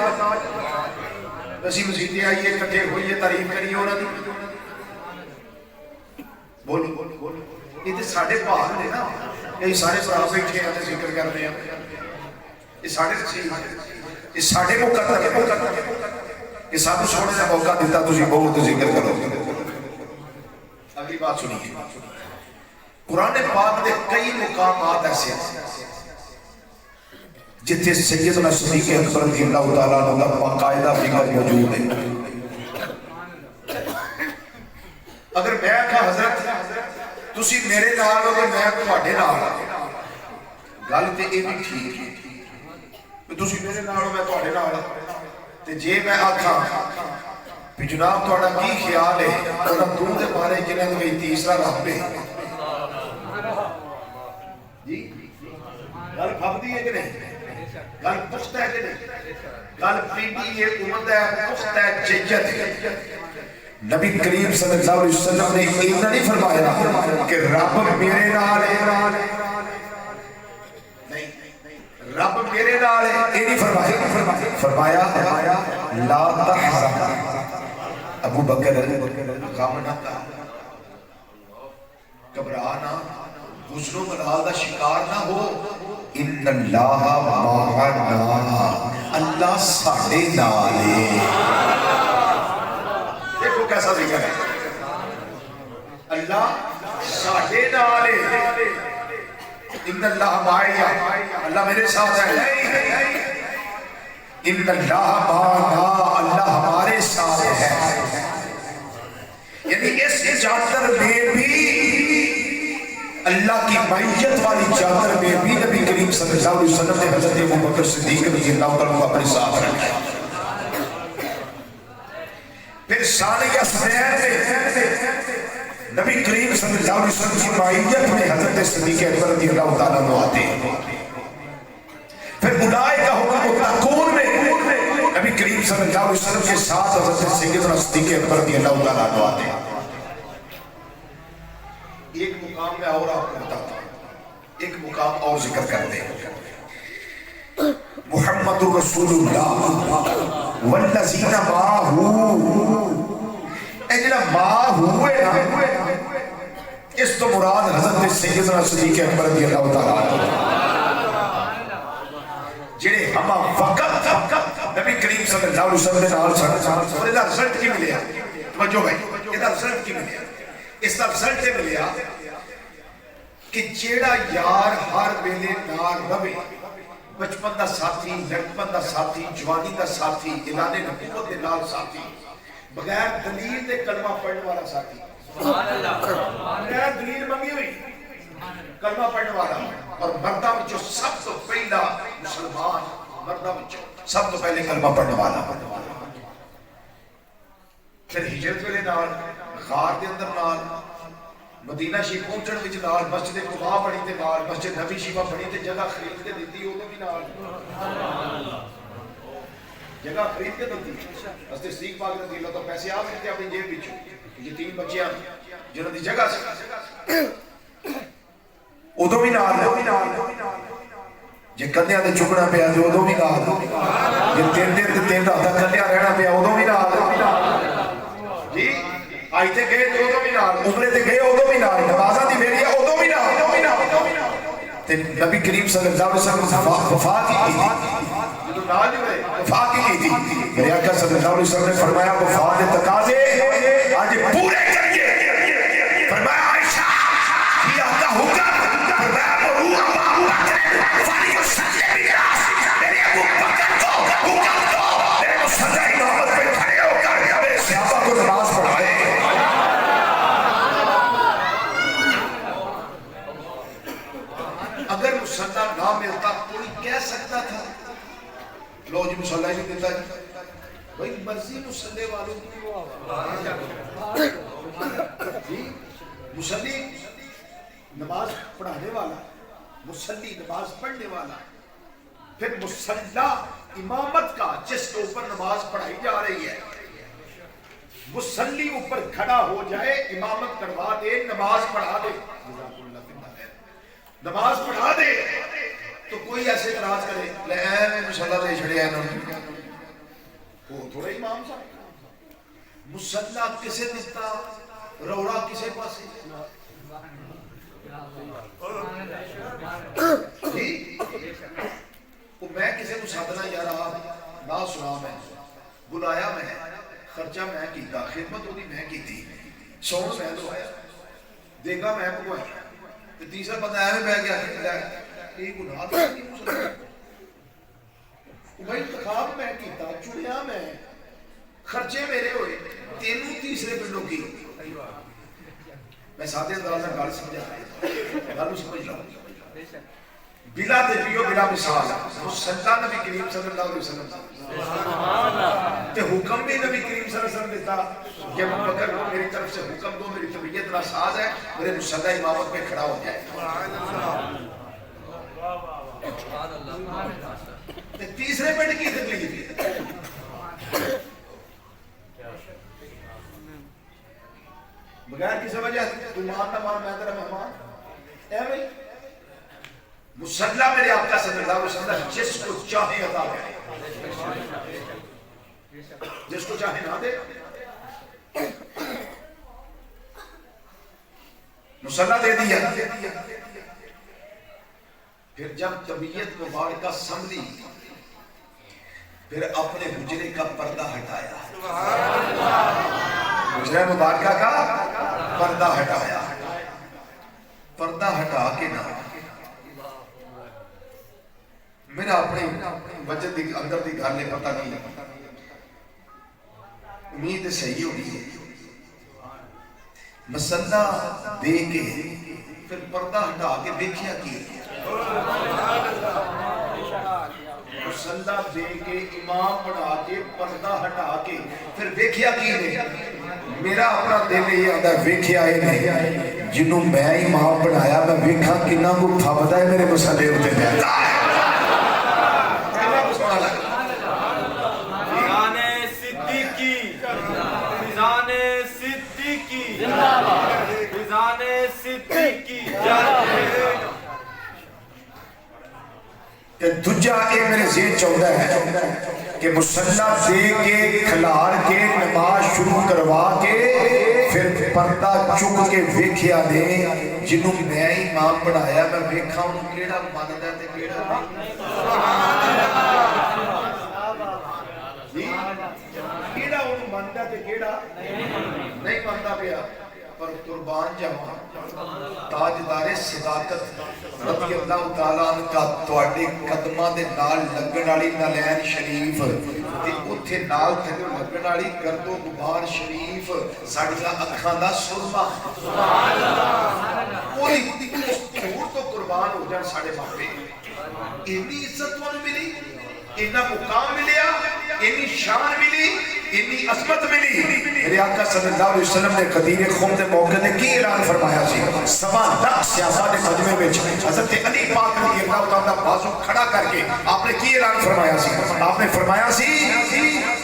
ویسی مزیدی آئیے کٹھے ہوئیے تعریف کریے ہونا دی بولو یہ تے ساڑھے پاک نے نا یہ سارے صحابہ بیٹھے ہیں ذکر کر رہے ہیں یہ ساڑھے مقدر یہ ساتھ چھوڑنے کا موقع دیتا تجھے بہت ذکر کرو اگلی بات سنیے قرآن پاک دے کئی مقامات ایسے ہیں جتنے سیدنا صدیق اکبر رضی اللہ تعالیٰ عنہ کا باقاعدہ فکر موجود ہے اگر میں کہا حضرت تسی میرے نال ہو میں تواڈے نال گل تے اے بھی ٹھیک ہے تسی میرے نال ہو میں تواڈے نال تے جے میں آکھاں کہ جناب تھوڑا کی خیال ہے انہاں دو دے بارے جنہاں کوئی تیسرا رب ہے جی گل پھبدی ہے کہ نہیں گل پختہ ہے کہ نہیں گل پیٹی ہے امت ہے پختہ ہے جیت ہے نبی کریم صلی اللہ علیہ وسلم نے اتنا نہیں فرمایا کہ رب میرے نال ہے نہیں رب میرے نال ہے یہ نہیں فرمایا لا تحزن ابو بکر غم نہ کر گھبرانا حزن و ملال دا شکار نہ ہو ان اللہ معنا اللہ ساڈے نال ہے دیکھو کیسا ذکر ہے اللہ ساڈے نال ہے ان اللہ معی اللہ میرے ساتھ ہے ان اللہ معنا اللہ ہمارے ساتھ ہے یعنی اس چادر میں بھی اللہ کی معیت والی چادر میں بھی نبی کریم صلی اللہ علیہ وسلم نے حضرت ابو بکر صدیق رضی اللہ عنہ کو اپنے ساتھ رکھا پھر ثانیہ سنین میں نبی کریم صلی اللہ علیہ وسلم کی معیت میں حضرت صدیق اکبر رضی اللہ تعالیٰ عنہ آتے ہیں پھر اولئک هم المتقون میں نبی کریم صلی اللہ علیہ وسلم کے ساتھ حضرت سیدنا صدیق اکبر رضی اللہ تعالیٰ عنہ آتے ہیں ایک مقام میں اور آپ کو بتاتا ہوں ایک مقام اور ذکر کرتے ہیں محمد رسول اللہ والذین معہ اے جنہ معہ ہوئے نا اس تو مراد حضرت سیدنا صدیق اکبر رضی اللہ تعالیٰ عنہ جنہیں ہمہ وقت نبی کریم صلی اللہ علیہ وسلم نے نال سن اور ادھا رزلٹ کی ملیا توجہ بھائی ادھا رزلٹ کی ملیا اس طرح رزلٹ سے ملیا کہ جیڑا یار ہر بیلے نار روے بچپن دا ساتھی لڑکپن دا ساتھی جوانی دا ساتھی اعلان نبوت دے نال ساتھی بغیر دلیل دے کلمہ پڑھنے والا ساتھی بغیر دلیل منگی ہوئی کلمہ پڑھنے والا اور مردہ وچوں سب تو پہلا مسلمان مردہ وچوں سب تو پہلے کلمہ پڑھنے والا پھر ہجرت ویلے نال غار دے اندر نال مدینہ شریف پہنچن وچ نال مسجد قباء بنی تے نال مسجد نبی شریف بنی تے جگہ خرید کے دتی اودوں بھی نال جگہ خرید کے دتی حضرت صدیق پاک رضی اللہ تو پیسے آپ دیتے اپنی جیب وچ یتیم بچیاں جنہاں دی جگہ سی اودوں بھی نال جے کندیاں تے چکنا پیا تے اودوں بھی نال جے تین دن تے تین رات کندیاں رہنا پیا اودوں بھی نال جی آئی تے گئے تے اودوں بھی نال عمرے تے گئے اودوں بھی نال نمازاں دی میری اودوں بھی نال تے نبی کریم صلی اللہ علیہ وسلم وفات کی جو نال جڑے وفات کی تھی میرے آقا صلی اللہ علیہ وسلم نے فرمایا وفات کے تقاضے آج پورے کریے فرمایا عائشہ یہ آقا حکم فرمایا روح ابو بکر فلیسلم براس میرے ابو بکر کو حکم دو میرے مصطفی محمد پہ کھڑے ہو کر میرے صحابہ کو نماز پڑھائے اگر مصلی نہ ملتا کوئی کہہ سکتا تھا لو جی مصلی نہیں دیتا بھائی مرضی مصلی والوں کی مصلی نماز پڑھانے والا مصلی نماز پڑھنے والا پھر مصلی امامت کا جس کے اوپر نماز پڑھائی جا رہی ہے مصلی اوپر کھڑا ہو جائے امامت کروا دے نماز پڑھا دے نماز پڑھا دے تو کوئی ایسے اعتراض کرے لے مصلی دے چھڑیا انہوں وہ تھوڑا امام صاحب مصلی کسے دیتا روڑا کسے پاسے وہ میں کسے کو ساتھنا یا رہا نہ سنا میں بلایا میں خرچہ میں کیتا خدمت ہوگی میں کی سون میں تو آیا دیکھا میں بگوائی تیسرا بندہ ہے میں بہ گیا یہ گناہ تو نہیں ہو سکتا بھائی انتخاب میں کیتا چنیا میں خرچے میرے ہوئے تینوں تیسرے پنڈوں کی میں ساتھ انداز میں گل سمجھا گل سمجھ رہا ہوں بلا تجویز بلا مثال مصلی نبی کریم صلی اللہ علیہ وسلم تے حکم بھی نبی کریم صلی اللہ علیہ وسلم دیتا کہ ابو بکر کو میری طرف سے حکم دو میری طبیعت ناساز ہے میرے مصلی امامت پہ کھڑا ہو جائے تیسرے پنڈ کی تکلیف بغیر کسی وجہ تو مان نہ مان میں تیرا مہمان اے بھائی مصلی میرے آقا صلی اللہ علیہ وسلم جس کو چاہے عطا کرے جس کو چاہے نہ دے مصلی دے دیا پھر جب طبیعت مبارکہ سنبھلی پھر اپنے حجرے کا پردہ ہٹایا حجرہ مبارکہ کا پردہ ہٹایا پردہ ہٹا کے نہ میرا اپنے بچت دی اندر دی گھر لے پتہ نہیں امید صحیح ہوگی مصلی دے کے پھر پردہ ہٹا کے دیکھیا کی مصلی دے کے امام پڑھا کے پردہ ہٹا کے پھر ویکھیا کی نہیں میرا اپنا دل یہ آدھا ویکھیا ہی نہیں جنہوں میں امام پڑھایا میں ویکھا کنہ کو پھاپتا ہے میرے مصلی ہوتے بیٹھا ہے دجا اے میرے ذہن چاہتا ہے کہ مصلی دے کے کھلار کے نماز شروع کروا کے پھر پردہ چک کے ویکھیا نے جنہوں میں امام پڑھایا میں ویکھا انہوں کیڑا مانتا ہے تے کیڑا کیڑا انہوں مانتا تے کیڑا نہیں مانتا پیا پر قربان جاواں تاجدار صداقت رضی اللہ تعالیٰ عنہ کا تواڈے قدماں دے نال لگن والی نالین شریف تے اوتھے نال تھلے لگن والی گرد و غبار شریف ساڈیاں اکھاں دا سرما سبحان اللہ کوئی دور تو قربان ہو جان ساڈے ماپے اینی عزت تانوں ملی اتنا مقام ملیا، اتنی شان ملی، اتنی عظمت ملی. میرے آقا صلی اللہ علیہ وسلم نے غدیر خم دے موقع نے کی اعلان فرمایا سی؟ 7 لاکھ صحابہ دے مجمع وچ حضرت علی پاک رضی اللہ تعالیٰ بازو کھڑا کر کے آپ نے کی اعلان فرمایا سی؟ آپ نے فرمایا سی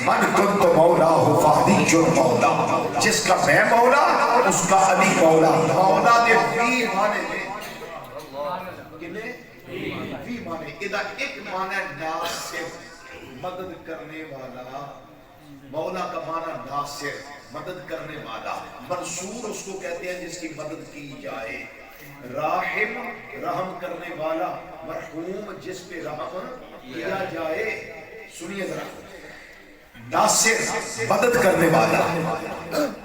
من کنت مولا ہو فہدی جو مولا، جس کا میں مولا اس کا علی مولا. مولا دے 20 معنی نے، کنے 20 معنی. ادھا ایک معنی ناصر، مدد کرنے والا. مولا کا معنی ناصر، مدد کرنے والا. منصور اس کو کہتے ہیں جس کی مدد کی جائے. راحم، رحم کرنے والا. مرحوم، جس پہ رحم کیا جائے. سنیے ذرا، ناصر مدد کرنے والا.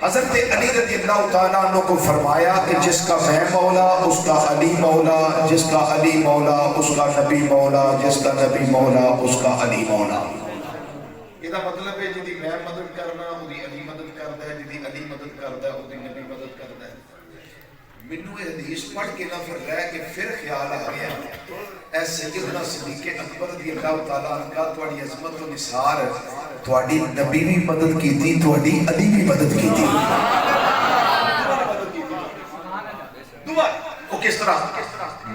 حضرت علی رضی اللہ تعالیٰ عنہ کو فرمایا کہ جس کا میں مولا اس کا علی مولا، جس کا علی مولا اس کا نبی مولا، جس کا نبی مولا اس کا علی مولا. یہ مطلب ہے جی میں مدد کرنا وہی علی مدد کرتا ہے، جی علی مدد کرتا ہے وہی نبی مدد کرتا ہے. مینوں یہ حدیث پڑھ کے نہ پھر رہ کے پھر خیال آ گیا اے سیدنا صدیق اکبر رضی اللہ تعالیٰ عنہ کا تھوڑی عظمت و نثار، تھوڑی نبی بھی مدد کی تھی، تھوڑی علی بھی مدد کی تھی. دعا وہ کس طرح؟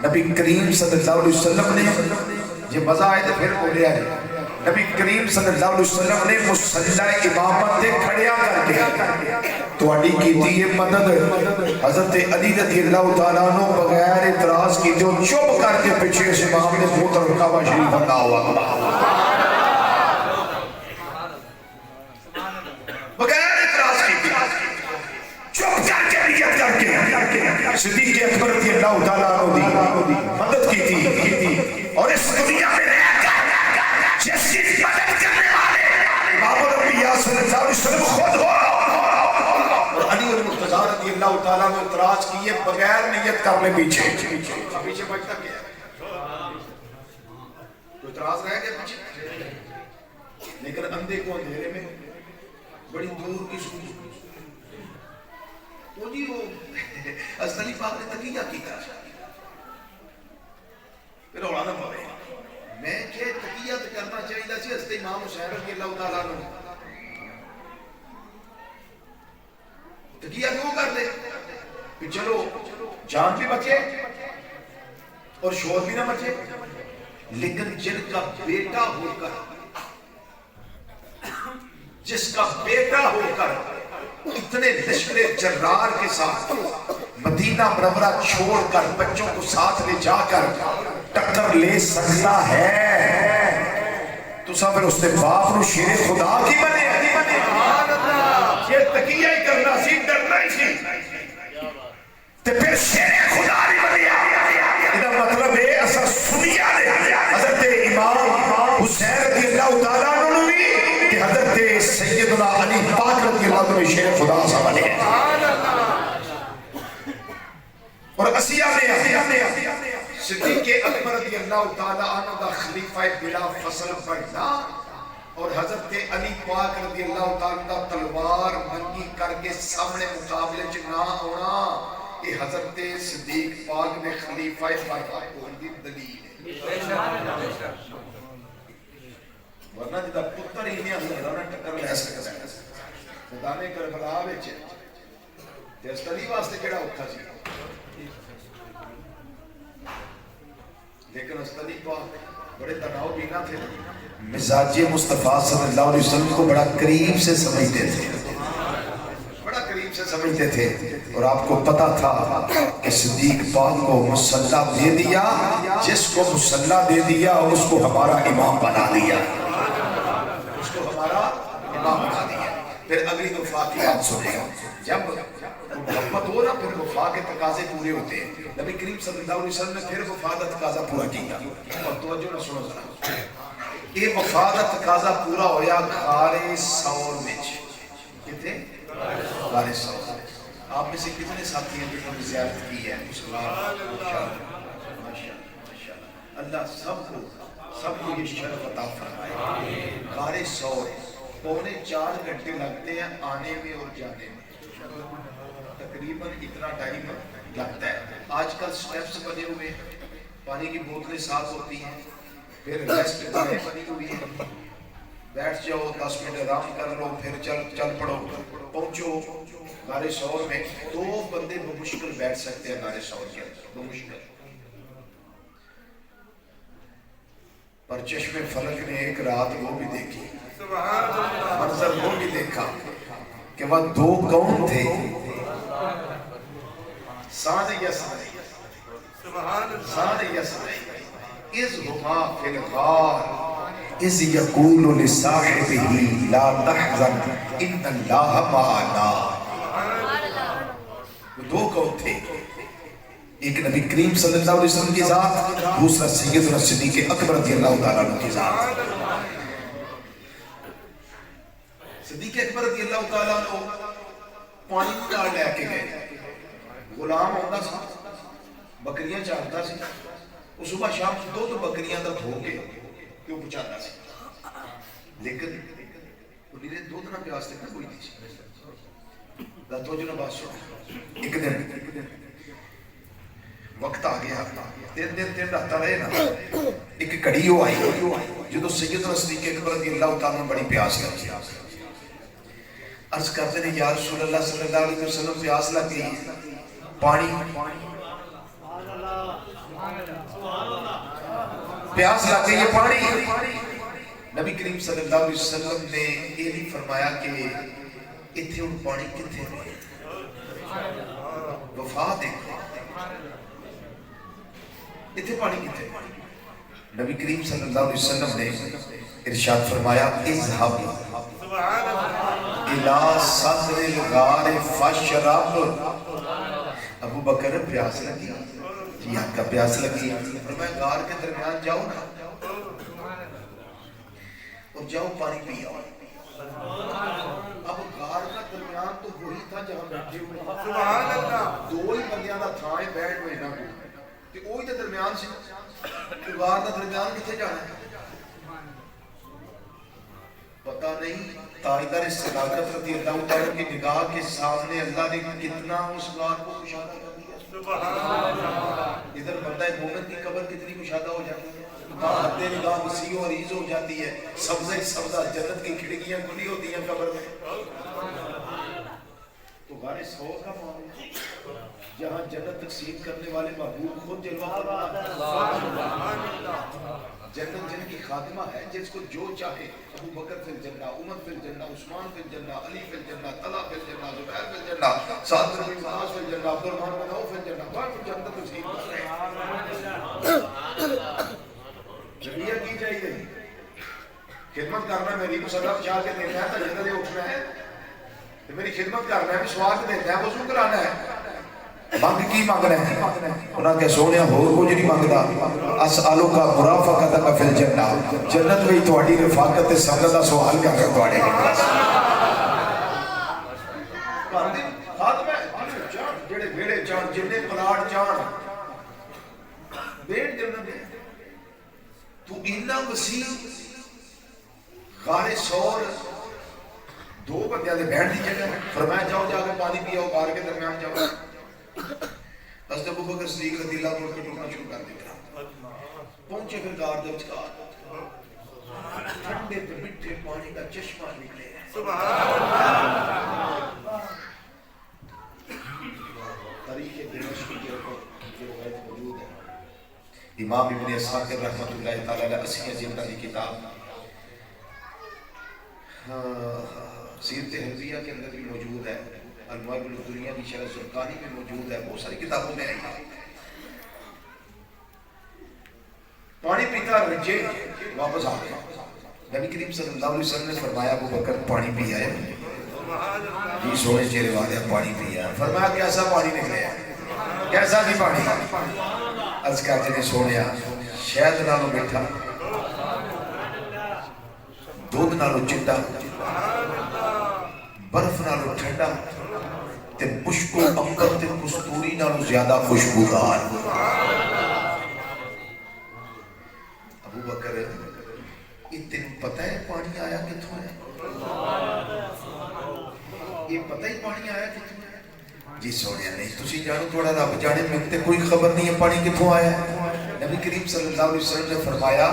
نبی کریم صلی اللہ علیہ وسلم نے، یہ مزہ آئے تو پھر بولے آئے، نبی کریم صلی اللہ علیہ وسلم نے مصلی امامت دے کھڑیا کر کے تواڈی کیتی یہ مدد. حضرت علی رضی اللہ تعالیٰ عنہ بغیر اعتراض کی جو چپ کر کے پیچھے سے امام نے منہ طرف کعبہ شریف اللہ ہوا بغیر اعتراض کی چپ کر کے نیت کر کے صدیق اکبر رضی اللہ تعالیٰ عنہ دی مدد کی تھی. اور اس دنیا میں جس کی مدد کرنے والے امام الانبیاء صلی اللہ علیہ وسلم خود ہو. اور علی المرتضیٰ رضی اللہ تعالیٰ نے اعتراض کیے بغیر نیت کرنے پیچھے بچتا کیا ہے؟ تو اعتراض رہ گیا پیچھے. لیکن اندھے کو اندھیرے میں بڑی دور کی سوچ وہ جی وہ علی پاک نے تقیہ کیتا پھر اوڑانا پڑے. میں کہ تقیت کرنا چاہیے سی حضرت امام حسین رضی اللہ تعالیٰ عنہ تقیہ کیوں کر دے کہ چلو جان بھی بچے اور شور بھی نہ بچے. لیکن جن کا بیٹا ہو کر، جس کا بیٹا ہو کر اتنے لشکر جرار کے ساتھ مدینہ منورہ چھوڑ کر بچوں کو ساتھ لے جا کر ٹکر لے سکتا ہے تو سب پھر اس نے باپ نو شیر خدا کی بنے. یہ تقیہ ہی کرنا سی، ڈرنا ہی سی تے پھر شیر خدا نہیں بنیا. یہ مطلب ہے اصل سنیا نے حضرت امام حسین رضی اللہ تعالیٰ عنہ بھی کہ حضرت سیدنا علی پاک رضی اللہ عنہ شیر خدا سا بنے. اور اسیہ نے صدیق اکبر رضی اللہ تعالیٰ عنہ کا خلیفہ بلا فصل بننا اور حضرت علی پاک رضی اللہ تعالیٰ عنہ تلوار ننگی کر کے سامنے مقابلے نہ ہونا، یہ حضرت صدیق پاک نے خلیفہ برحق ہونے کی دلیل ہے. ورنہ جدا پتر ہی نہیں ہزارہ ٹکر لے سکتا ہے. خدانے کربلا وچ تے استلی واسطے کیڑا اوکھا سی، لیکن استلی پاک بڑے تناؤ بھی نہ تھے. مزاج مصطفیٰ صلی اللہ علیہ وسلم کو بڑا قریب سے سمجھتے تھے، بڑا قریب سے سمجھتے تھے. اور آپ کو پتا تھا کہ صدیق پاک کو مسلح دے دیا، جس کو مسلح دے دیا اس کو ہمارا امام بنا دیا، اس کو ہمارا امام بنا دیا. پھر اگلی وفا کی بات سنیں، جب محبت ہو نا پھر وفا کے تقاضے پورے ہوتے ہیں. نبی کریم صلی اللہ علیہ وسلم نے پھر وفا کا تقاضا پورا کیا. اور توجہ نہ سنو ذرا، یہ وفا کا تقاضا پورا ہویا غار ثور میں. کتنے؟ غار ثور. آپ میں سے کتنے ساتھی ہیں جنہوں نے زیارت کی ہے؟ اللہ سب کو یہ شرف عطا فرمائے. غار ثور 3.25 گھنٹے لگتے ہیں آنے میں اور جانے میں، تقریباً اتنا ٹائم لگتا ہے. آج کل سٹیپس بنے ہوئے، پانی کی بوتلیں ساتھ ہوتی ہیں، پھر ریسٹ دائیں بنی ہوئی ہے، بیٹھ جاؤ 10 منٹ آرام کر لو، پھر چل پڑو، پہنچو غار ثور میں۔ 2 بندے بمشکل بیٹھ سکتے ہیں غار ثور کے اندر، بمشکل۔ پر چشم فلک نے ایک رات وہ بھی دیکھی، منظر وہ بھی دیکھا کہ وہ 2 کون تھے، سعد یسرعی، سعد یسرعی، اذ ہما فی الغار اذ یقول لصاحبہ لا تحزن ان اللہ معنا۔ وہ 2 کون تھے، ایک نبی کریم صلی اللہ علیہ وسلم کی ذات، دوسرا سیدنا صدیق اکبر رضی اللہ تعالیٰ عنہ کی ذات۔ صدیق اکبر رضی اللہ تعالیٰ عنہ پانی نال لے کے گئے، غلام ہوتا سی، بکریاں چارتا سی، وہ صبح شام 2 بکریاں دا دھو کے کیوں پچاتا سی، لیکن وہ نیرے 2 دن پیاس تک نہ کوئی نہیں سی۔ داتو جو نباز سو ایک دن وقت آ گیا، 3 دن رہتا رہے نا، ایک گھڑی ہو آئی جدو سیدنا صدیق اکبر رضی اللہ تعالیٰ بڑی پیاس لگی، عرض کرتے ہیں یا رسول اللہ صلی اللہ علیہ وسلم پیاس لگ گئی، پانی پیاس لگ گئی ہے، پانی۔ نبی کریم صلی اللہ علیہ وسلم نے یہ نہیں فرمایا کہ اتھے ان پانی کتھے رہے، وفا دیکھو اتھے پانی کتھے۔ نبی کریم صلی اللہ علیہ وسلم نے ارشاد فرمایا اذهب الى صدر الغار فاشرب۔ ابو بکر پیاس لگی، جی آپ کا پیاس لگی، فرمایا غار کے درمیان جاؤ نا اور جاؤ پانی پی آؤ۔ اب غار کا درمیان تو وہی تھا جہاں بیٹھے ہوئے، سبحان اللہ، 2 ہی بندیاں دا تھا ہے بیٹھ ہوئے نا، کہ وہی تو درمیان سے غار کا درمیان کتنے جانا ہے پتہ نہیں۔ تاجدار صداقت رضی اللہ تعالیٰ کی نگاہ کے سامنے اللہ نے کتنا اس غار کو کشادہ کر دیا، سبحان اللہ۔ ادھر بندہ مومن کی قبر کتنی کشادہ ہو جاتی ہے، حد نگاہ وسیع و عریض ہو جاتی ہے، سبزہ سبزہ جنت کی کھڑکیاں کھلی ہوتی ہیں قبر میں۔ تو غار ثور کا معاملہ جہاں جنت تقسیم کرنے والے محبوب خود جلوہ فرماتا ہے، جنت جن کی خاتمہ ہے، جس کو جو چاہے، ابو بکر فی الجنہ، عمر فی الجنہ، عثمان فی الجنہ، علی فی الجنہ، طلحہ فی الجنہ، زبیر فی الجنہ، سعد بن معاذ فی الجنہ، عبد الرحمن بن عوف فی الجنہ، وہ جنت تقسیم کر رہے ہیں۔ جنیہ کی چاہیے خدمت کرنا، میری کو صدر چاہ کے دیکھنا ہے، تجدد اٹھنا ہے، میری خدمت کرنا ہے، سوال دیکھنا ہے، وضو کرانا ہے، مانگ کی مانگنا ہے۔ انہاں کہ سونیا ہور کچھ نہیں مانگدا، اسالو کا مرافقتک فی الجنہ، جنت وچ تہاڈی رفاقت تے سنگت دا سوال کر رہا تہاڈے جڑے ویڑے چان جنے پلاٹ چان بیٹھ جنت تو اتنا وسیع غار ثور 2 بندیاں دے بیٹھ دی جگہ، فرمایا جاؤ جا کے پانی پیو، غار کے درمیان جاؤ۔ حضرت ابو بکر صدیق رضی اللہ عنہ ٹوٹنا شروع کر دیا، پہنچے پھر غار دے وچکار، ٹھنڈے تے میٹھے پانی کا چشمہ نکلے، سبحان اللہ۔ تاریخ دمشق کی روایت موجود ہے، امام ابن اسحاق رحمۃ اللہ تعالی علیہ 80 جلد کی کتاب سیرت حلبیہ کے اندر بھی موجود ہے، المعجم الدنیا کی شرح زرقانی میں موجود ہے، بہت ساری کتابوں میں آئی۔ پانی پیتا رجے واپس آ گیا، نبی کریم صلی اللہ علیہ وسلم نے فرمایا ابو بکر پانی پی آئے، جی سونے چہرے والے پانی پی آئے، فرمایا کیسا پانی نکلے، کیسا نہیں پانی؟ عرض کرتے نے سونیا شہد نالوں میٹھا، دودھ نالوں چٹا، برف نالوں ٹھنڈا، تے مشک و عنبر تے کستوری نالوں زیادہ خوشبودار۔ ابو بکر یہ تین پتہ ہے پانی آیا کتھوں ہے؟ یہ پتہ ہی پانی آیا کتھوں ہے؟ جی سونیا نہیں تسی جانو، تھوڑا رب جانے، میں تے کوئی خبر نہیں ہے پانی کتھوں آیا ہے۔ نبی کریم صلی اللہ علیہ وسلم نے فرمایا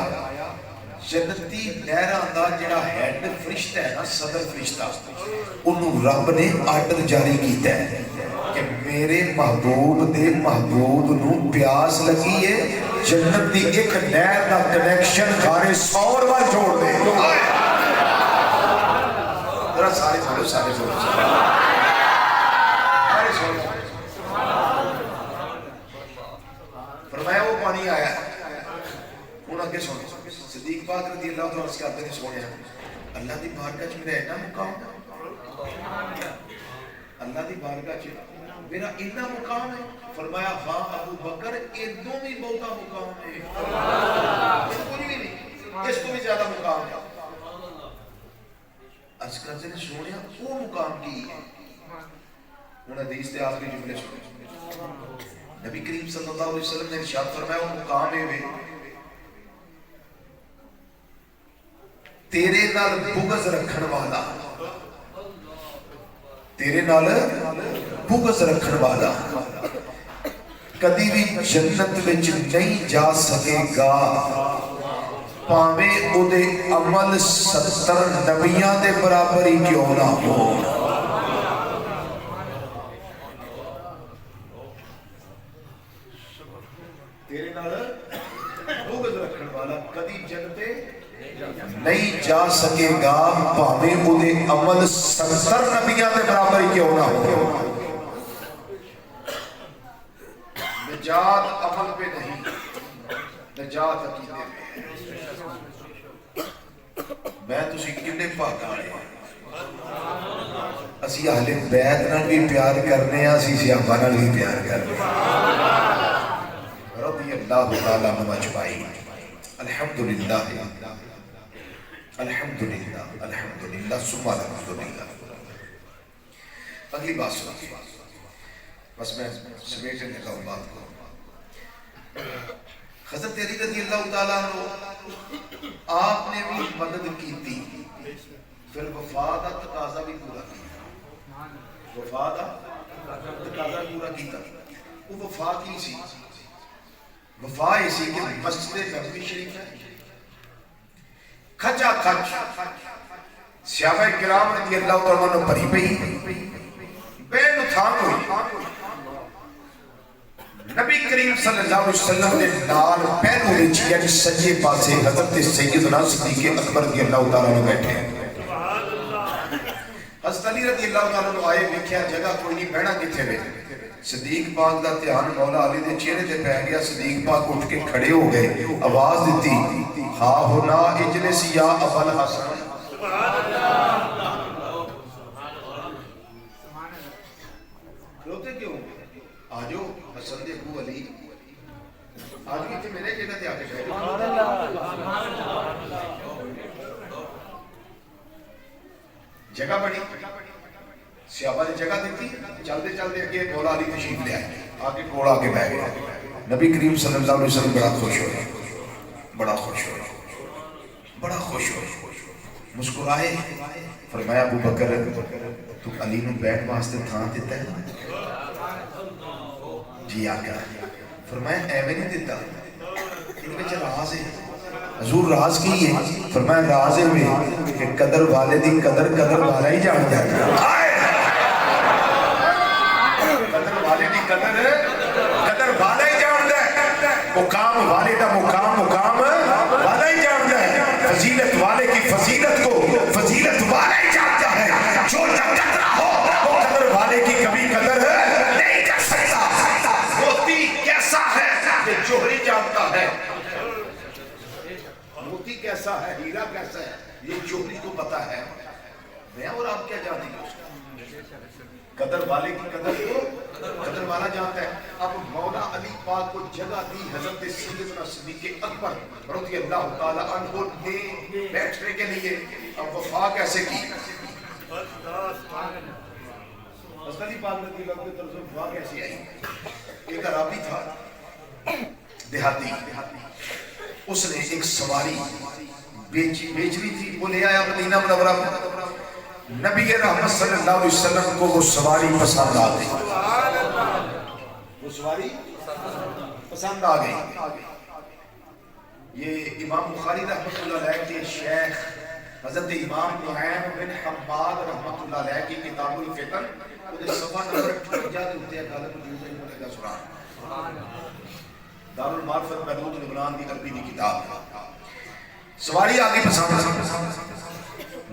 جنتی نہراں دا جڑا ہیڈ فرشتہ ہے نا، صدر فرشتہ، انہوں رب نے آرڈر جاری کیتا ہے کہ میرے محبوب دے محبوب نو پیاس لگی ہے، جنت دی ایک نہر دا کنیکشن سارے سور وال جوڑ دے. ذرا سارے سارے سارے فرمایا وہ پانی آیا انہوں نے سن صدیق پاک رضی اللہ تعالیٰ اس کرتے نے سونے اللہ دی بارگاہ چ میرا اتنا مقام، اللہ دی بارگاہ چ میرا اتنا مقام ہے. فرمایا ہاں ابو بکر ادوں بھی بہتا مقام ہے، کچھ بھی نہیں، اس کو بھی زیادہ مقام ہے. اس کرتے نے سونے وہ مقام کی ہے. انہوں نے حدیث دے آخری جملے سنے، نبی کریم صلی اللہ علیہ وسلم نے ارشاد فرمایا وہ مقام ہے تیرے نال بغض رکھن والا، تیرے نال بغض رکھن والا کدی بھی جنت وچ نہیں جا سکے گا، پاویں او دے عمل 70 نبیاں دے برابر ہی کیوں نہ ہو. تیرے نال بغض رکھن والا کدی جنت نہیں جا سکے گا، پاویں او دے عمل 70 نبیاں دے برابر ہی کیوں نہ ہو. نجات عمل پہ نہیں، نجات عقیدے پہ. میں تسی کنے بھاگا والے اسی اہل بیت نال بھی پیار کرنے ہاں، اسی صحابہ نال بھی پیار کرنے رضی اللہ تعالیٰ عنہم اجمعین. الحمدللہ الحمدللہ الحمدللہ ثم الحمدللہ. اگلی بات سنا، بس میں سمیٹنے لگا ہوں بات کو. حضرت علی رضی اللہ تعالیٰ عنہ آپ نے بھی مدد کی تھی، پھر وفا دا تقاضا بھی پورا کیا، وفا دا تقاضا پورا کیتا. وہ وفا کی سی، وفا اسی کہ مسجد نبوی شریف ہے کھچا کھچ صحابہ کرام رضی اللہ تعالیٰ عنہ بھری پئی بین تھام ہوئی. نبی کریم صلی اللہ علیہ وسلم نے نال پہلو وچ یعنی سجے پاسے حضرت سیدنا صدیق اکبر رضی اللہ تعالیٰ عنہ بیٹھے ہیں. حضرت علی رضی اللہ تعالیٰ عنہ آئے ویکھیا جگہ کوئی نہیں، بہنا کتھے وے. صدیق پاک دا دھیان مولا علی دے چہرے تے پہ گیا. صدیق پاک اٹھ کے کھڑے ہو گئے، آواز دیتی ہا ہونا اجلس یا ابا الحسن. روتے کیوں؟ آجو حسن دے ابو علی، آج بھی تھے میرے جگہ تے آگے گئے. جگہ بڑی صحابہ نے جگہ دیتی، چلتے چلتے اگے مولا علی تشریف لے آئے، آگے کوڑ آگے بیٹھ گئے. نبی کریم صلی اللہ علیہ وسلم بڑا خوش ہوئے، بڑا خوش ہوئے، بڑا خوش ہوئے، مسکرائے. فرمایا ابو بکر تو علی نو بیٹھ واسطے تھان دیتا ہے؟ جی آقا. فرمایا ایویں نہیں دیتا، ان وچ راز ہے. حضور راز کی ہے؟ فرمایا راز ہے کہ قدر والے دی قدر قدر والا ہی جان جائے. قدر والے دی قدر قدر والا ہی جان جائے. مقام والے دا مقام مقام والا ہی جان جائے. فضیلت والے کی فضیلت کو فضیلت والا ہی جانتا ہے. جو نہ قدر ہو وہ قدر والے کی کبھی قدر نہیں کر سکتا. موتی کیسا ہے یہ جوہری جانتا ہے، موتی کیسا ہے، ہیرا کیسا ہے، یہ جوہری کو پتا ہے. میں اور آپ کیا جانیں گے؟ اس کا قدر والے کی قدر کو قدر والا جانتا ہے. اب مولا علی پاک کو جگہ دی حضرت سیدنا صدیق اکبر رضی اللہ تعالی عنہ نے بیٹھنے کے لیے. اب وفا کیسے کی؟ حضرت علی پاک رضی اللہ کی طرف سے وفا کیسے آئی؟ ایک عربی تھا دیہاتی، اس نے ایک سواری بیچنی تھی، وہ لے آیا مدینہ منورہ میں. نبی رحمت صلی اللہ علیہ وسلم کو وہ سواری پسند آ گئی، وہ سواری پسند آ گئی. یہ امام بخاری رحمۃ اللہ علیہ کے شیخ حضرت امام نعیم بن حماد رحمۃ اللہ علیہ کی کتاب الفتن وہ صفحہ نمبر 58 دے اوتے گل موجود ہے میں لگا سنان دار المعرفت محمود لبنان دی عربی دی کتاب سواری آگے پسند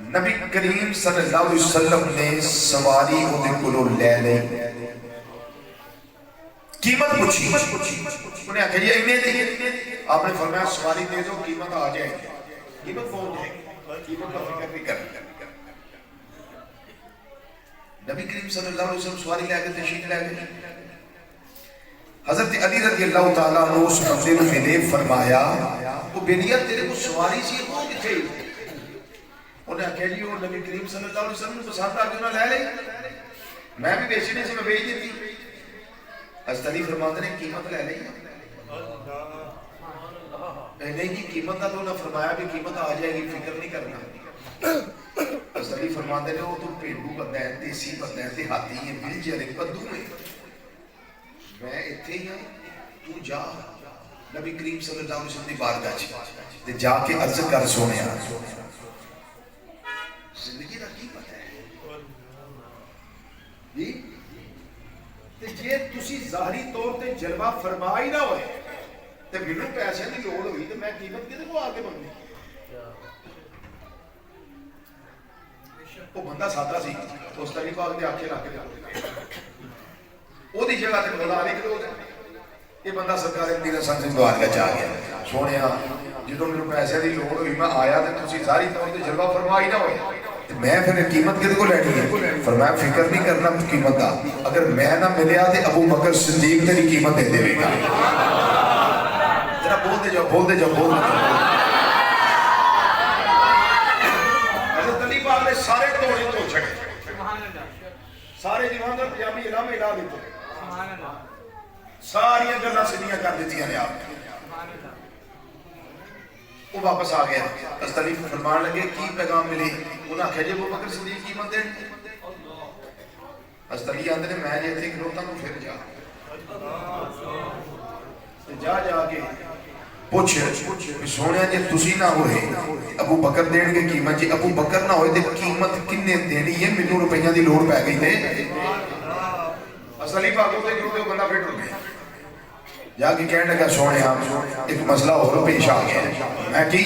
نبی کریم صلی اللہ علیہ وسلم نے سواری اودے کولوں لے لئی قیمت پوچھی انہیں آخیا یہ انہیں دی آپ نے فرمایا سواری دے دو قیمت آ جائے گی قیمت پہنچ جائے گی قیمت کا فکر نہیں کرنا نبی کریم صلی اللہ علیہ وسلم سواری لے کے تشریف لے گئے حضرت علی رضی اللہ تعالیٰ نے اس بندے نے ملے فرمایا وہ بینیا تیرے کو سواری سی وہ کتھے انہیں آخیا جی وہ نبی کریم صلی اللہ علیہ وسلم پسند آ کے انہیں لے لے میں بھی بیچنے سے میں بیچ دیتی حضرت علی فرماتے نے قیمت لے لئی نہیں جی قیمت کا تو انہیں فرمایا بھی قیمت آ جائے گی فکر نہیں کرنا حضرت علی فرماتے نے وہ تو پیڑو بندہ ہے دیسی بندہ ہے دیہاتی ہے مل جائے بدو میں میں اتنے ہی ہوں تو جا نبی کریم صلی اللہ علیہ وسلم کی بارگاہ تے جا کے عرض کر سونے زندگی کا کی پتہ ہے جی جے تسی ظاہری طور تے جلوہ فرما ہی نہ ہوئے تے مینوں پیسے دی لوڑ ہوئی تے میں قیمت کدے کو آگے منگنی وہ بندہ سادہ سی اس طریقہ آگے آکھے لا کے او دی جگہ تے مولا علی کلو یہ بندہ سرکار مدینہ سنت دوار کا چاہ گیا سونیا جدوں مینوں پیسے دی لوڑ ہوئی میں آیا تے تسی ظاہری طور تے جلوہ فرما ہی نہ ہوئے میں پھر قیمت کدے کو لینی ہے فرمایا فکر نہیں کرنا قیمت کا اگر میں نہ ملیا تے ابو بکر صدیق تیری قیمت دے دے گا ذرا بول دے جاؤ بول دے جاؤ بول دے جاؤ حضرت علی پاک نے سارے توڑے تو چھڑے سارے دیوان کا پنجابی علامہ الا دیتے ساری گلاں سیدھیاں کر دیتیاں نے آپ وہ واپس آ گیا حضرت علی فرمان لگے کی پیغام ملی انہاں آخیا جی ابو بکر صدیق قیمت دین حضرت علی آندے نے میں جے تھے کھلوتا تو پھر جا جا کے پوچھ سونے جے تسی نہ ہوئے ابو بکر دین کے قیمت جی ابو بکر نہ ہوئے تے قیمت کنے دینی ہے مینوں روپیاں دی لوڑ پے گئی تے حضرت علی پاک تے کھلوتے بندہ پھر ٹر گیا جا کے کہنے لگا سونے ایک مسئلہ اور پیش آ گیا میں کہ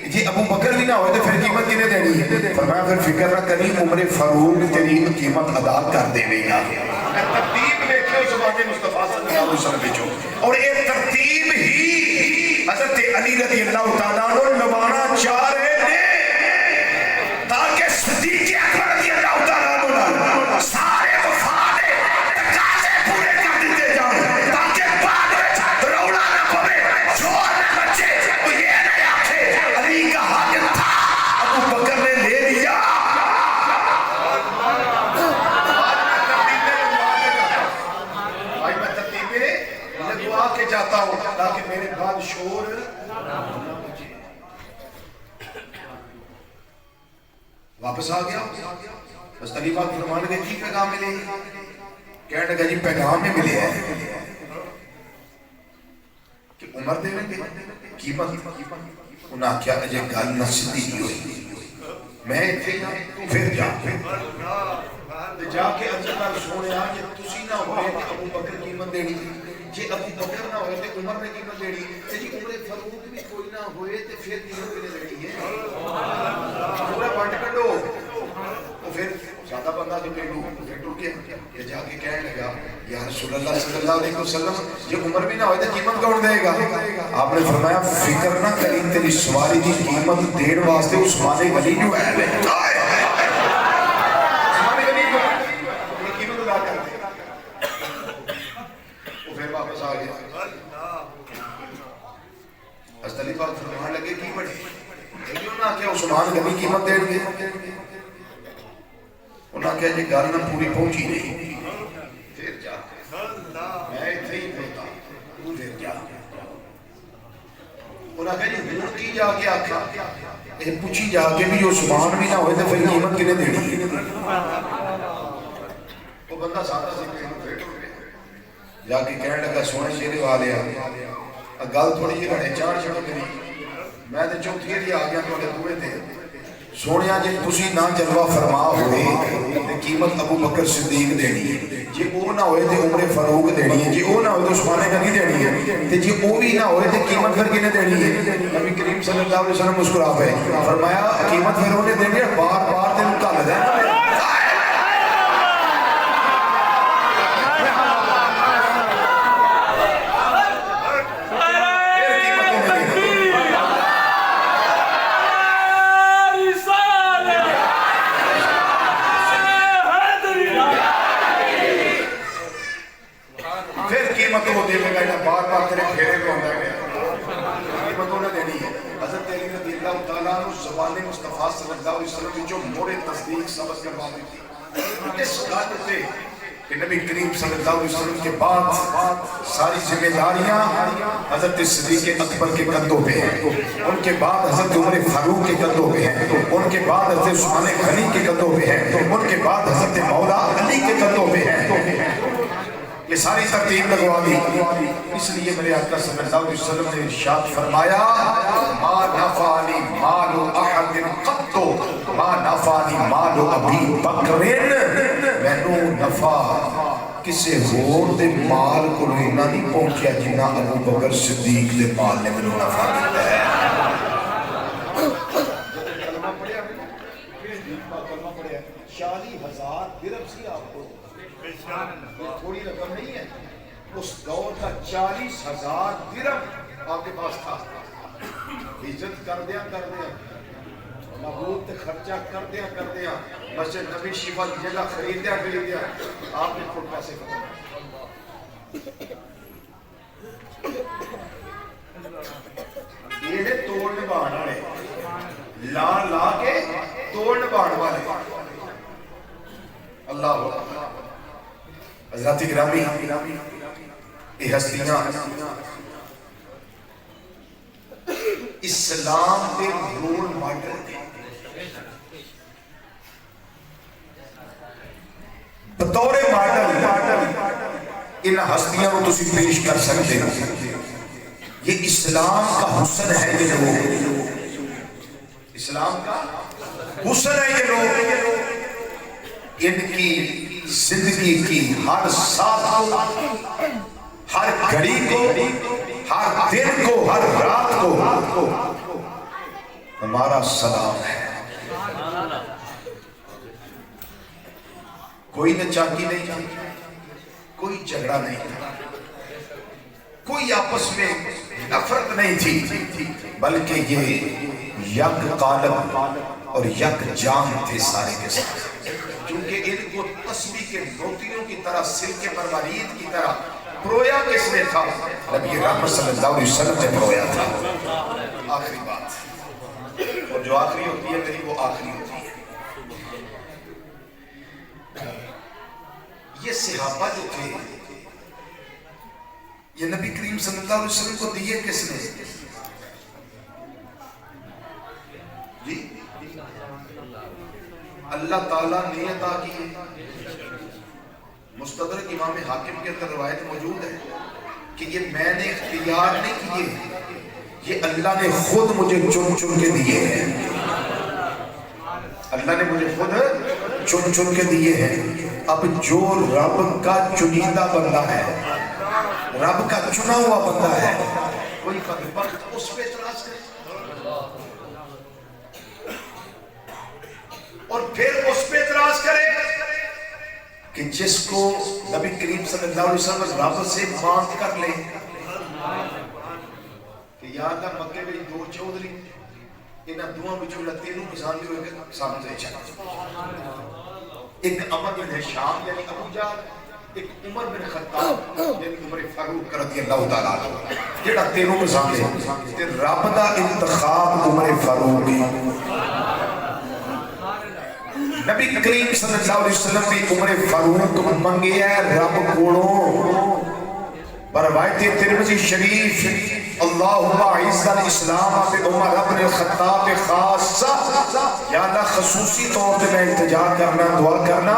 جی ابو بکر بھی نہ ہوئے تو پھر قیمت کنے دینی ہے فرمایا پھر فکر نہ کری عمر فاروق تیری قیمت ادا کر دے گا ترتیب دیکھو زبان مصطفیٰ صلی اللہ علیہ وسلم بچو اور یہ ترتیب ہی حضرت علی رضی اللہ تعالیٰ عنہ نبانا چاہ رہے تھے تاکہ صدیق اکبر رضی اللہ تعالیٰ عنہ سارے وفادے تقاضے پورے کر دیتے جائیں تاکہ بعد میں روڑا نہ پڑے شور نہ بچے وہ یہ نہ آکھے علی کا حاجت تھا ابو بکر نے لے لیا آج میں ترتیب لگوا کے جاتا ہوں تاکہ میرے بعد شور نہ بچے واپس آ گیا بس علی پاک فرمان لگے کی پیغام ملے کہنے لگا جی پیغام میں ملے ہیں کہ عمر دے گے قیمت انہاں کیا اجے گل نہ سیدھی ہوئی میں پھر جا کے عرض کر سونیا کہ تسی نہ ہوئے کہ ابو بکر قیمت دینی جی ابو بکر نہ ہوئے تے عمر نے قیمت دینی تے جی عمر فاروق بھی کوئی نہ ہوئے تے پھر قیمت کنے دینی ہے پورا بانٹ کڈو وہ پھر زیادہ بندہ جو پیڑو پھر ٹر گیا یہ جا کے کہنے لگا یا رسول اللہ صلی اللہ علیہ وسلم یہ عمر بھی نہ ہوئے تو قیمت کون دے گا آپ نے فرمایا فکر نہ کری تیری سواری کی قیمت دین واسطے عثمان غنی جو ہے عثمان غنی جو ہے قیمت ادا کر دے وہ پھر واپس آ گیا حضرت علی پاک فرمان لگے کی بڑی لیکن انہوں نے کہا عثمان غنی قیمت دین گے انہوں نے کہا یہ گل نہ پوری پہنچی نہیں پھر جا میں اتنے ہی پہنچا پھر جا انہوں نے کہا یہ ہون کی جا کے آکھا یہ پوچھی جا کے بھی عثمان بھی نہ ہوئے تو پھر قیمت کنے دینی وہ بندہ سادہ سی پھر جا کے کہنے لگا سونے شیرے والے گل تھوڑی جی گھڑے چاڑ چھڑو میری میں تے چوتھی دی آ گیا تواڈے دوے تے سونیا جے تسی نہ جلوہ فرما ہوئے تے قیمت ابو بکر صدیق دینی ہے، جے او نہ ہوئے تے عمر فاروق دینی ہے، جے او نہ ہوئے تے عثمان غنی دینی ہے، تے جے او بھی نہ ہوئے تے قیمت پھر کنے دینی ہے؟ نبی کریم صلی اللہ علیہ وسلم مسکرا پے فرمایا قیمت پھر انہیں دینی ہے، بار بار تینوں گل ہے بار بار تیرے پھیرے کو آندا گیا قیمتوں نے دینی ہے۔ حضرت علی رضی اللہ تعالیٰ عنہ زبان مصطفیٰ صلی اللہ علیہ وسلم کی جو مورے تصدیق سبز کروا دی تھی اس بات سے کہ نبی کریم صلی اللہ علیہ وسلم کے بعد ساری ذمہ داریاں حضرت صدیق اکبر کے کندھوں پہ ہیں، ان کے بعد حضرت عمر فاروق کے کندھوں پہ ہیں، ان کے بعد حضرت عثمان غنی کے کندھوں پہ ہیں، ان کے بعد حضرت مولا علی کے کندھوں پہ ہیں۔ یہ ساری ترتیب لگوا دی، اس لیے میرے آقا صلی اللہ علیہ وسلم نے ارشاد فرمایا ما نفعنی مال احد قط ما نفعنی مال ابی بکر، مینوں نفع کسے ہور دے مال کو اتنا نہیں پہنچیا جنہ ابو بکر صدیق دے مال نے مینوں نفع دیتا ہے۔ کلمہ پڑھیا 40,000 درہم سی آپ کو، تھوڑی رقم نہیں ہے، اس دور کا 40,000 درہم آپ کے پاس تھا۔ عزت کر دیا مبعوث خرچہ کر دیا مسجد نبی شفا کی جگہ خریدیا آپ نے خود پیسے یہ توڑ نبھان والے لا کے توڑ نبھان والے اللہ حضرات گرامی یہ ہستیاں اسلام کے رول ماڈل تھے، بطور ماڈل ان ہستیاں کو تسی پیش کر سکتے ہیں۔ یہ اسلام کا حسن ہے، یہ لوگ اسلام کا حسن ہے، یہ لوگ ان کی زندگی کی ہر ساتھ کو، ہر گھڑی کو، ہر دن کو، ہر رات کو ہمارا سلام ہے۔ کوئی نچاکی نہیں تھی، کوئی جھگڑا نہیں تھا، کوئی آپس میں نفرت نہیں تھی، بلکہ یہ یک قالب اور یک جان تھے سارے کے ساتھ، کیونکہ ان کو تسبیح کے موتیوں کی طرح، سلکے مروارید کی طرح پرویا کس نے تھا؟ نبی رحمت صلی اللہ علیہ وسلم نے پرویا تھا۔ آخری بات، اور جو آخری ہوتی ہے میری وہ آخری ہوتی ہے، یہ صحابہ جو تھے یہ نبی کریم صلی اللہ علیہ وسلم کو دیے کس نے؟ جی اللہ تعالیٰ نے عطا کی۔ مستدرک امام حاکم کے اندر روایت موجود ہے کہ یہ میں نے اختیار نہیں کیے، یہ اللہ نے خود مجھے چن چن کے دیے ہیں، اللہ نے مجھے خود چن چن کے دیے ہیں۔ اب جو رب کا چنیدہ بندہ ہے، رب کا چنا ہوا بندہ ہے، کوئی بدبخت اس پہ اعتراض کرے اور پھر اس پہ اعتراض کرے کہ جس کو نبی کریم صلی اللہ علیہ وسلم رب سے مانگ کر لے کہ یاد ہے مکے میں دو چودھری انہاں دوہاں وچوں تینوں کسان جو ایک سامنے سے چلا، ایک عمر بن ہشام یعنی ابو جہل، ایک عمر بن خطاب یعنی عمر فاروق رضی اللہ تعالیٰ عنہ، جڑا تینوں کسان سے تے رب دا انتخاب عمر فاروق نبی کریم صلی اللہ علیہ وسلم نے عمر فاروق منگے ہے رب کولوں، روایت ترمذی شریف اللہم اعز الاسلام بعمر بن الخطاب خاصہ، یا اللہ خصوصی طور پہ میں التجا کرنا، دعا کرنا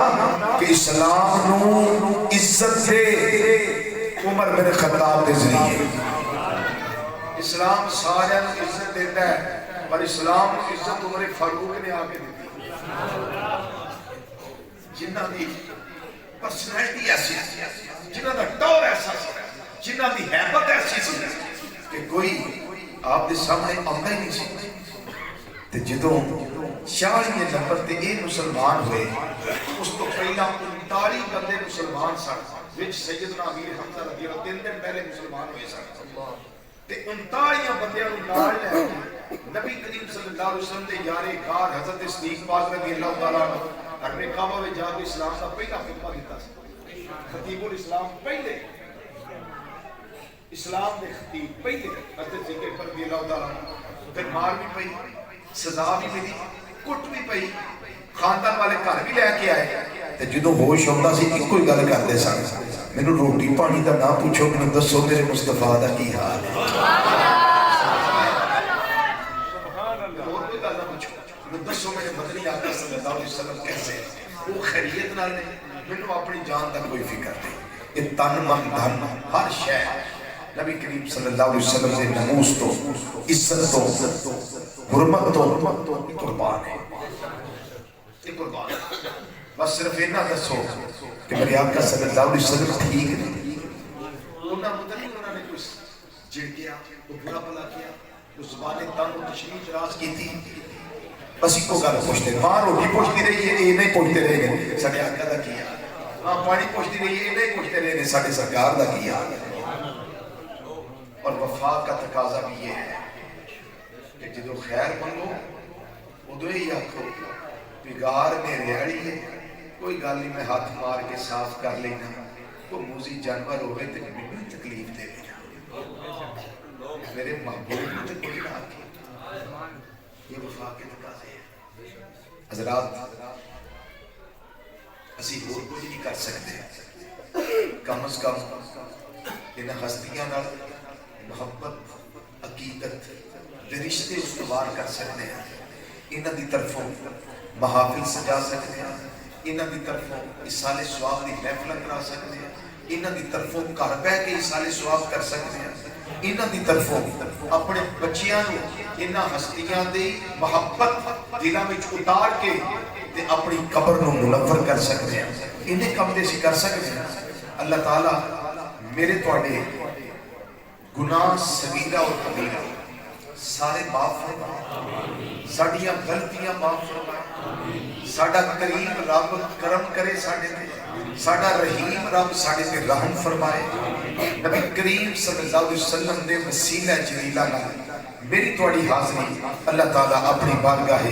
کہ اسلام نو عزت دے عمر بن خطاب دے ذریعے، اسلام سارے عزت دیتا ہے پر اسلام عزت عمر فاروق نے آ کے دیتی جنہ دی پرسنالٹی ایسی جنہ دا ٹور ایسا جنہ دی حیبت ایسی سی کہ کوئی آپ دے سامنے آتا ہی نہیں سی تے جدوں 40 نمبر تے اے مسلمان ہوئے اس تو پہلا 39 بندے مسلمان سن وچ سیدنا امیر حمزہ رضی اللہ 3 دن پہلے مسلمان ہوئے سن تے 39 بندیاں نوں نال لے نبی کریم صلی اللہ علیہ وسلم دے یارے غار حضرت صدیق پاک رضی اللہ تعالی عنہ ہر نے کعبہ وچ جا کے اسلام دا پہلا خطبہ دیتا سی خطیب الاسلام پہلے اسلام دے خطیب پہلے حضرت صدیق رضی اللہ تعالی عنہ پھر مار بھی پئی سزا بھی ملی کٹ بھی پئی خاندان والے گھر بھی لے کے آئے تے جدوں ہوش ہوندا سی ایک کوئی گل کردے سن مینوں روٹی پانی دا نہ پوچھو مینوں دسو میرے مصطفیٰ دا کی حال ہے اور کوئی گل نہ پوچھو مینوں دسو میرے مدنی آقا صلی اللہ علیہ وسلم کیسے وہ خیریت نال نے مینوں اپنی جان دا کوئی فکر نہیں یہ تن من دھن ہر شے نبی کریم صلی اللہ علیہ وسلم سے نموز تو عزت تو حرمت تو قربان ہے یہ قربان ہے بس صرف اینا دسو کہ میرے آقا صلی اللہ علیہ وسلم ٹھیک نہیں انہاں مدنی انہاں نے کچھ جڑ گیا وہ برا بلا کیا وہ زبان تنگ و تشریف راز کی تھی بس ایک کو گل پوچھتے ماں روٹی پوچھتی رہی ہے یہ نہیں پوچھتے رہے گئے ساڑھے آقا دا کیا ہاں پانی پوچھتی رہی ہے یہ نہیں پوچھتے رہے گئے ساڑھے سرکار دا کیا اور وفا کا تقاضا بھی یہ ہے کہ جدو خیر منگو ادو ہی آکھو بگار میں ریاڑی ہے کوئی گل نہیں میں ہاتھ مار کے صاف کر لینا کوئی موزی جانور ہوئے تو مجھے تکلیف دے گا میرے محبوب کو تو کوئی نہ آکے یہ وفا کے تقاضے ہیں حضرات اسی اور کچھ نہیں کر سکتے کم از کم انہاں ہستیاں نال محبت عقیدت دے رشتے استوار کر سکتے ہیں انہاں دی طرفوں محافل سجا سکتے ہیں انہاں دی طرفوں اصال ثواب دی محفل کرا سکتے ہیں انہاں دی طرفوں گھر بیٹھ کے اصال ثواب کر سکتے ہیں انہاں دی طرفوں اپنے بچیاں نوں انہاں ہستیاں دی محبت دلاں وچ اتار کے تے اپنی قبر نوں منور کر سکتے ہیں انہیں کم دے سی کر سکتے ہیں اللہ تعالیٰ میرے تواڈے گناہ صغیرہ اور کبیرہ سارے معاف فرمائے ساڈیاں غلطیاں معاف فرمائے ساڈا کریم رب کرم کرے ساڈے تے ساڈا رحیم رب ساڈے تے رحم فرمائے نبی کریم صلی اللہ علیہ وسلم دے وسیلہ جلیلہ نال میری تواڈی حاضری اللہ تعالیٰ اپنی بارگاہ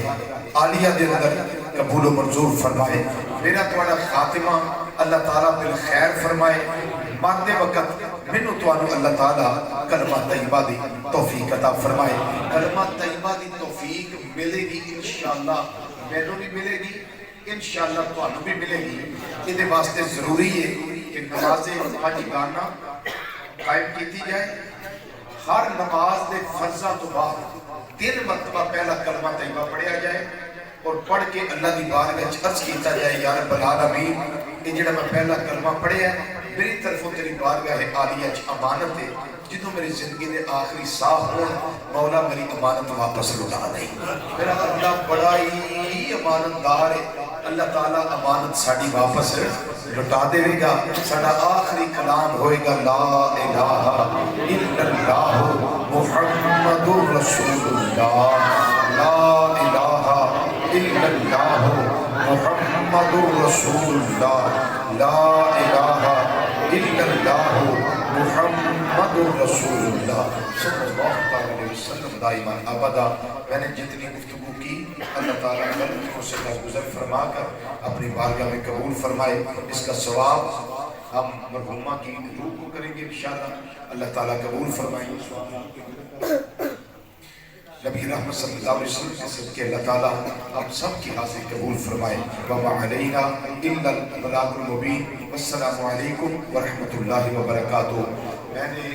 عالیہ دے اندر قبول و منظور فرمائے میرا تواڈا خاتمہ اللہ تعالیٰ بالخیر فرمائے مرتے وقت منو توانو اللہ تعالیٰ کلمہ طیبہ دی توفیق عطا فرمائے کلمہ طیبہ دی توفیق ملے گی انشاءاللہ مینوں بھی ملے گی انشاءاللہ توانو بھی ملے گی یہ واسطے ضروری ہے کہ نماز حج گانا قائم کیتی جائے ہر نماز دے فرضاں تو بعد 3 مرتبہ پہلا کلمہ طیبہ پڑھیا جائے اور پڑھ کے اللہ دی بارگاہ عرض کیتا جائے یا رب العالمین یہ جڑا میں پہلا کلمہ پڑھیا ہے میری طرفوں تیری بارگاہ عالیہ امانت ہے جدوں میری زندگی دے آخری ساہ ہون مولا میری امانت واپس لٹا دے میرا اللہ بڑا ہی امانت دار ہے اللہ تعالیٰ امانت ساڑی واپس لٹا دے گا ساڑا آخری کلام ہوئے گا لا الہ الا اللہ محمد رسول اللہ لا الہ الا اللہ محمد رسول اللہ لا الہ الا اللہ محمد رسول اللہ صلی اللہ علیہ وسلم دائما ابدا میں نے جتنی گفتگو کی اللہ تعالیٰ غلطیوں سے درگزر فرما کر اپنی بارگاہ میں قبول فرمائے اس کا ثواب ہم مرحومہ کی روح کو کریں گے انشاءاللہ اللہ تعالیٰ قبول فرمائے نبی رحمت صلی اللہ علیہ وسلم کے صدقے اللہ تعالیٰ ہم سب کی حاضری قبول فرمائے وما علینا الا البلاغ المبین والسلام علیکم ورحمۃ اللہ وبرکاتہ میں نے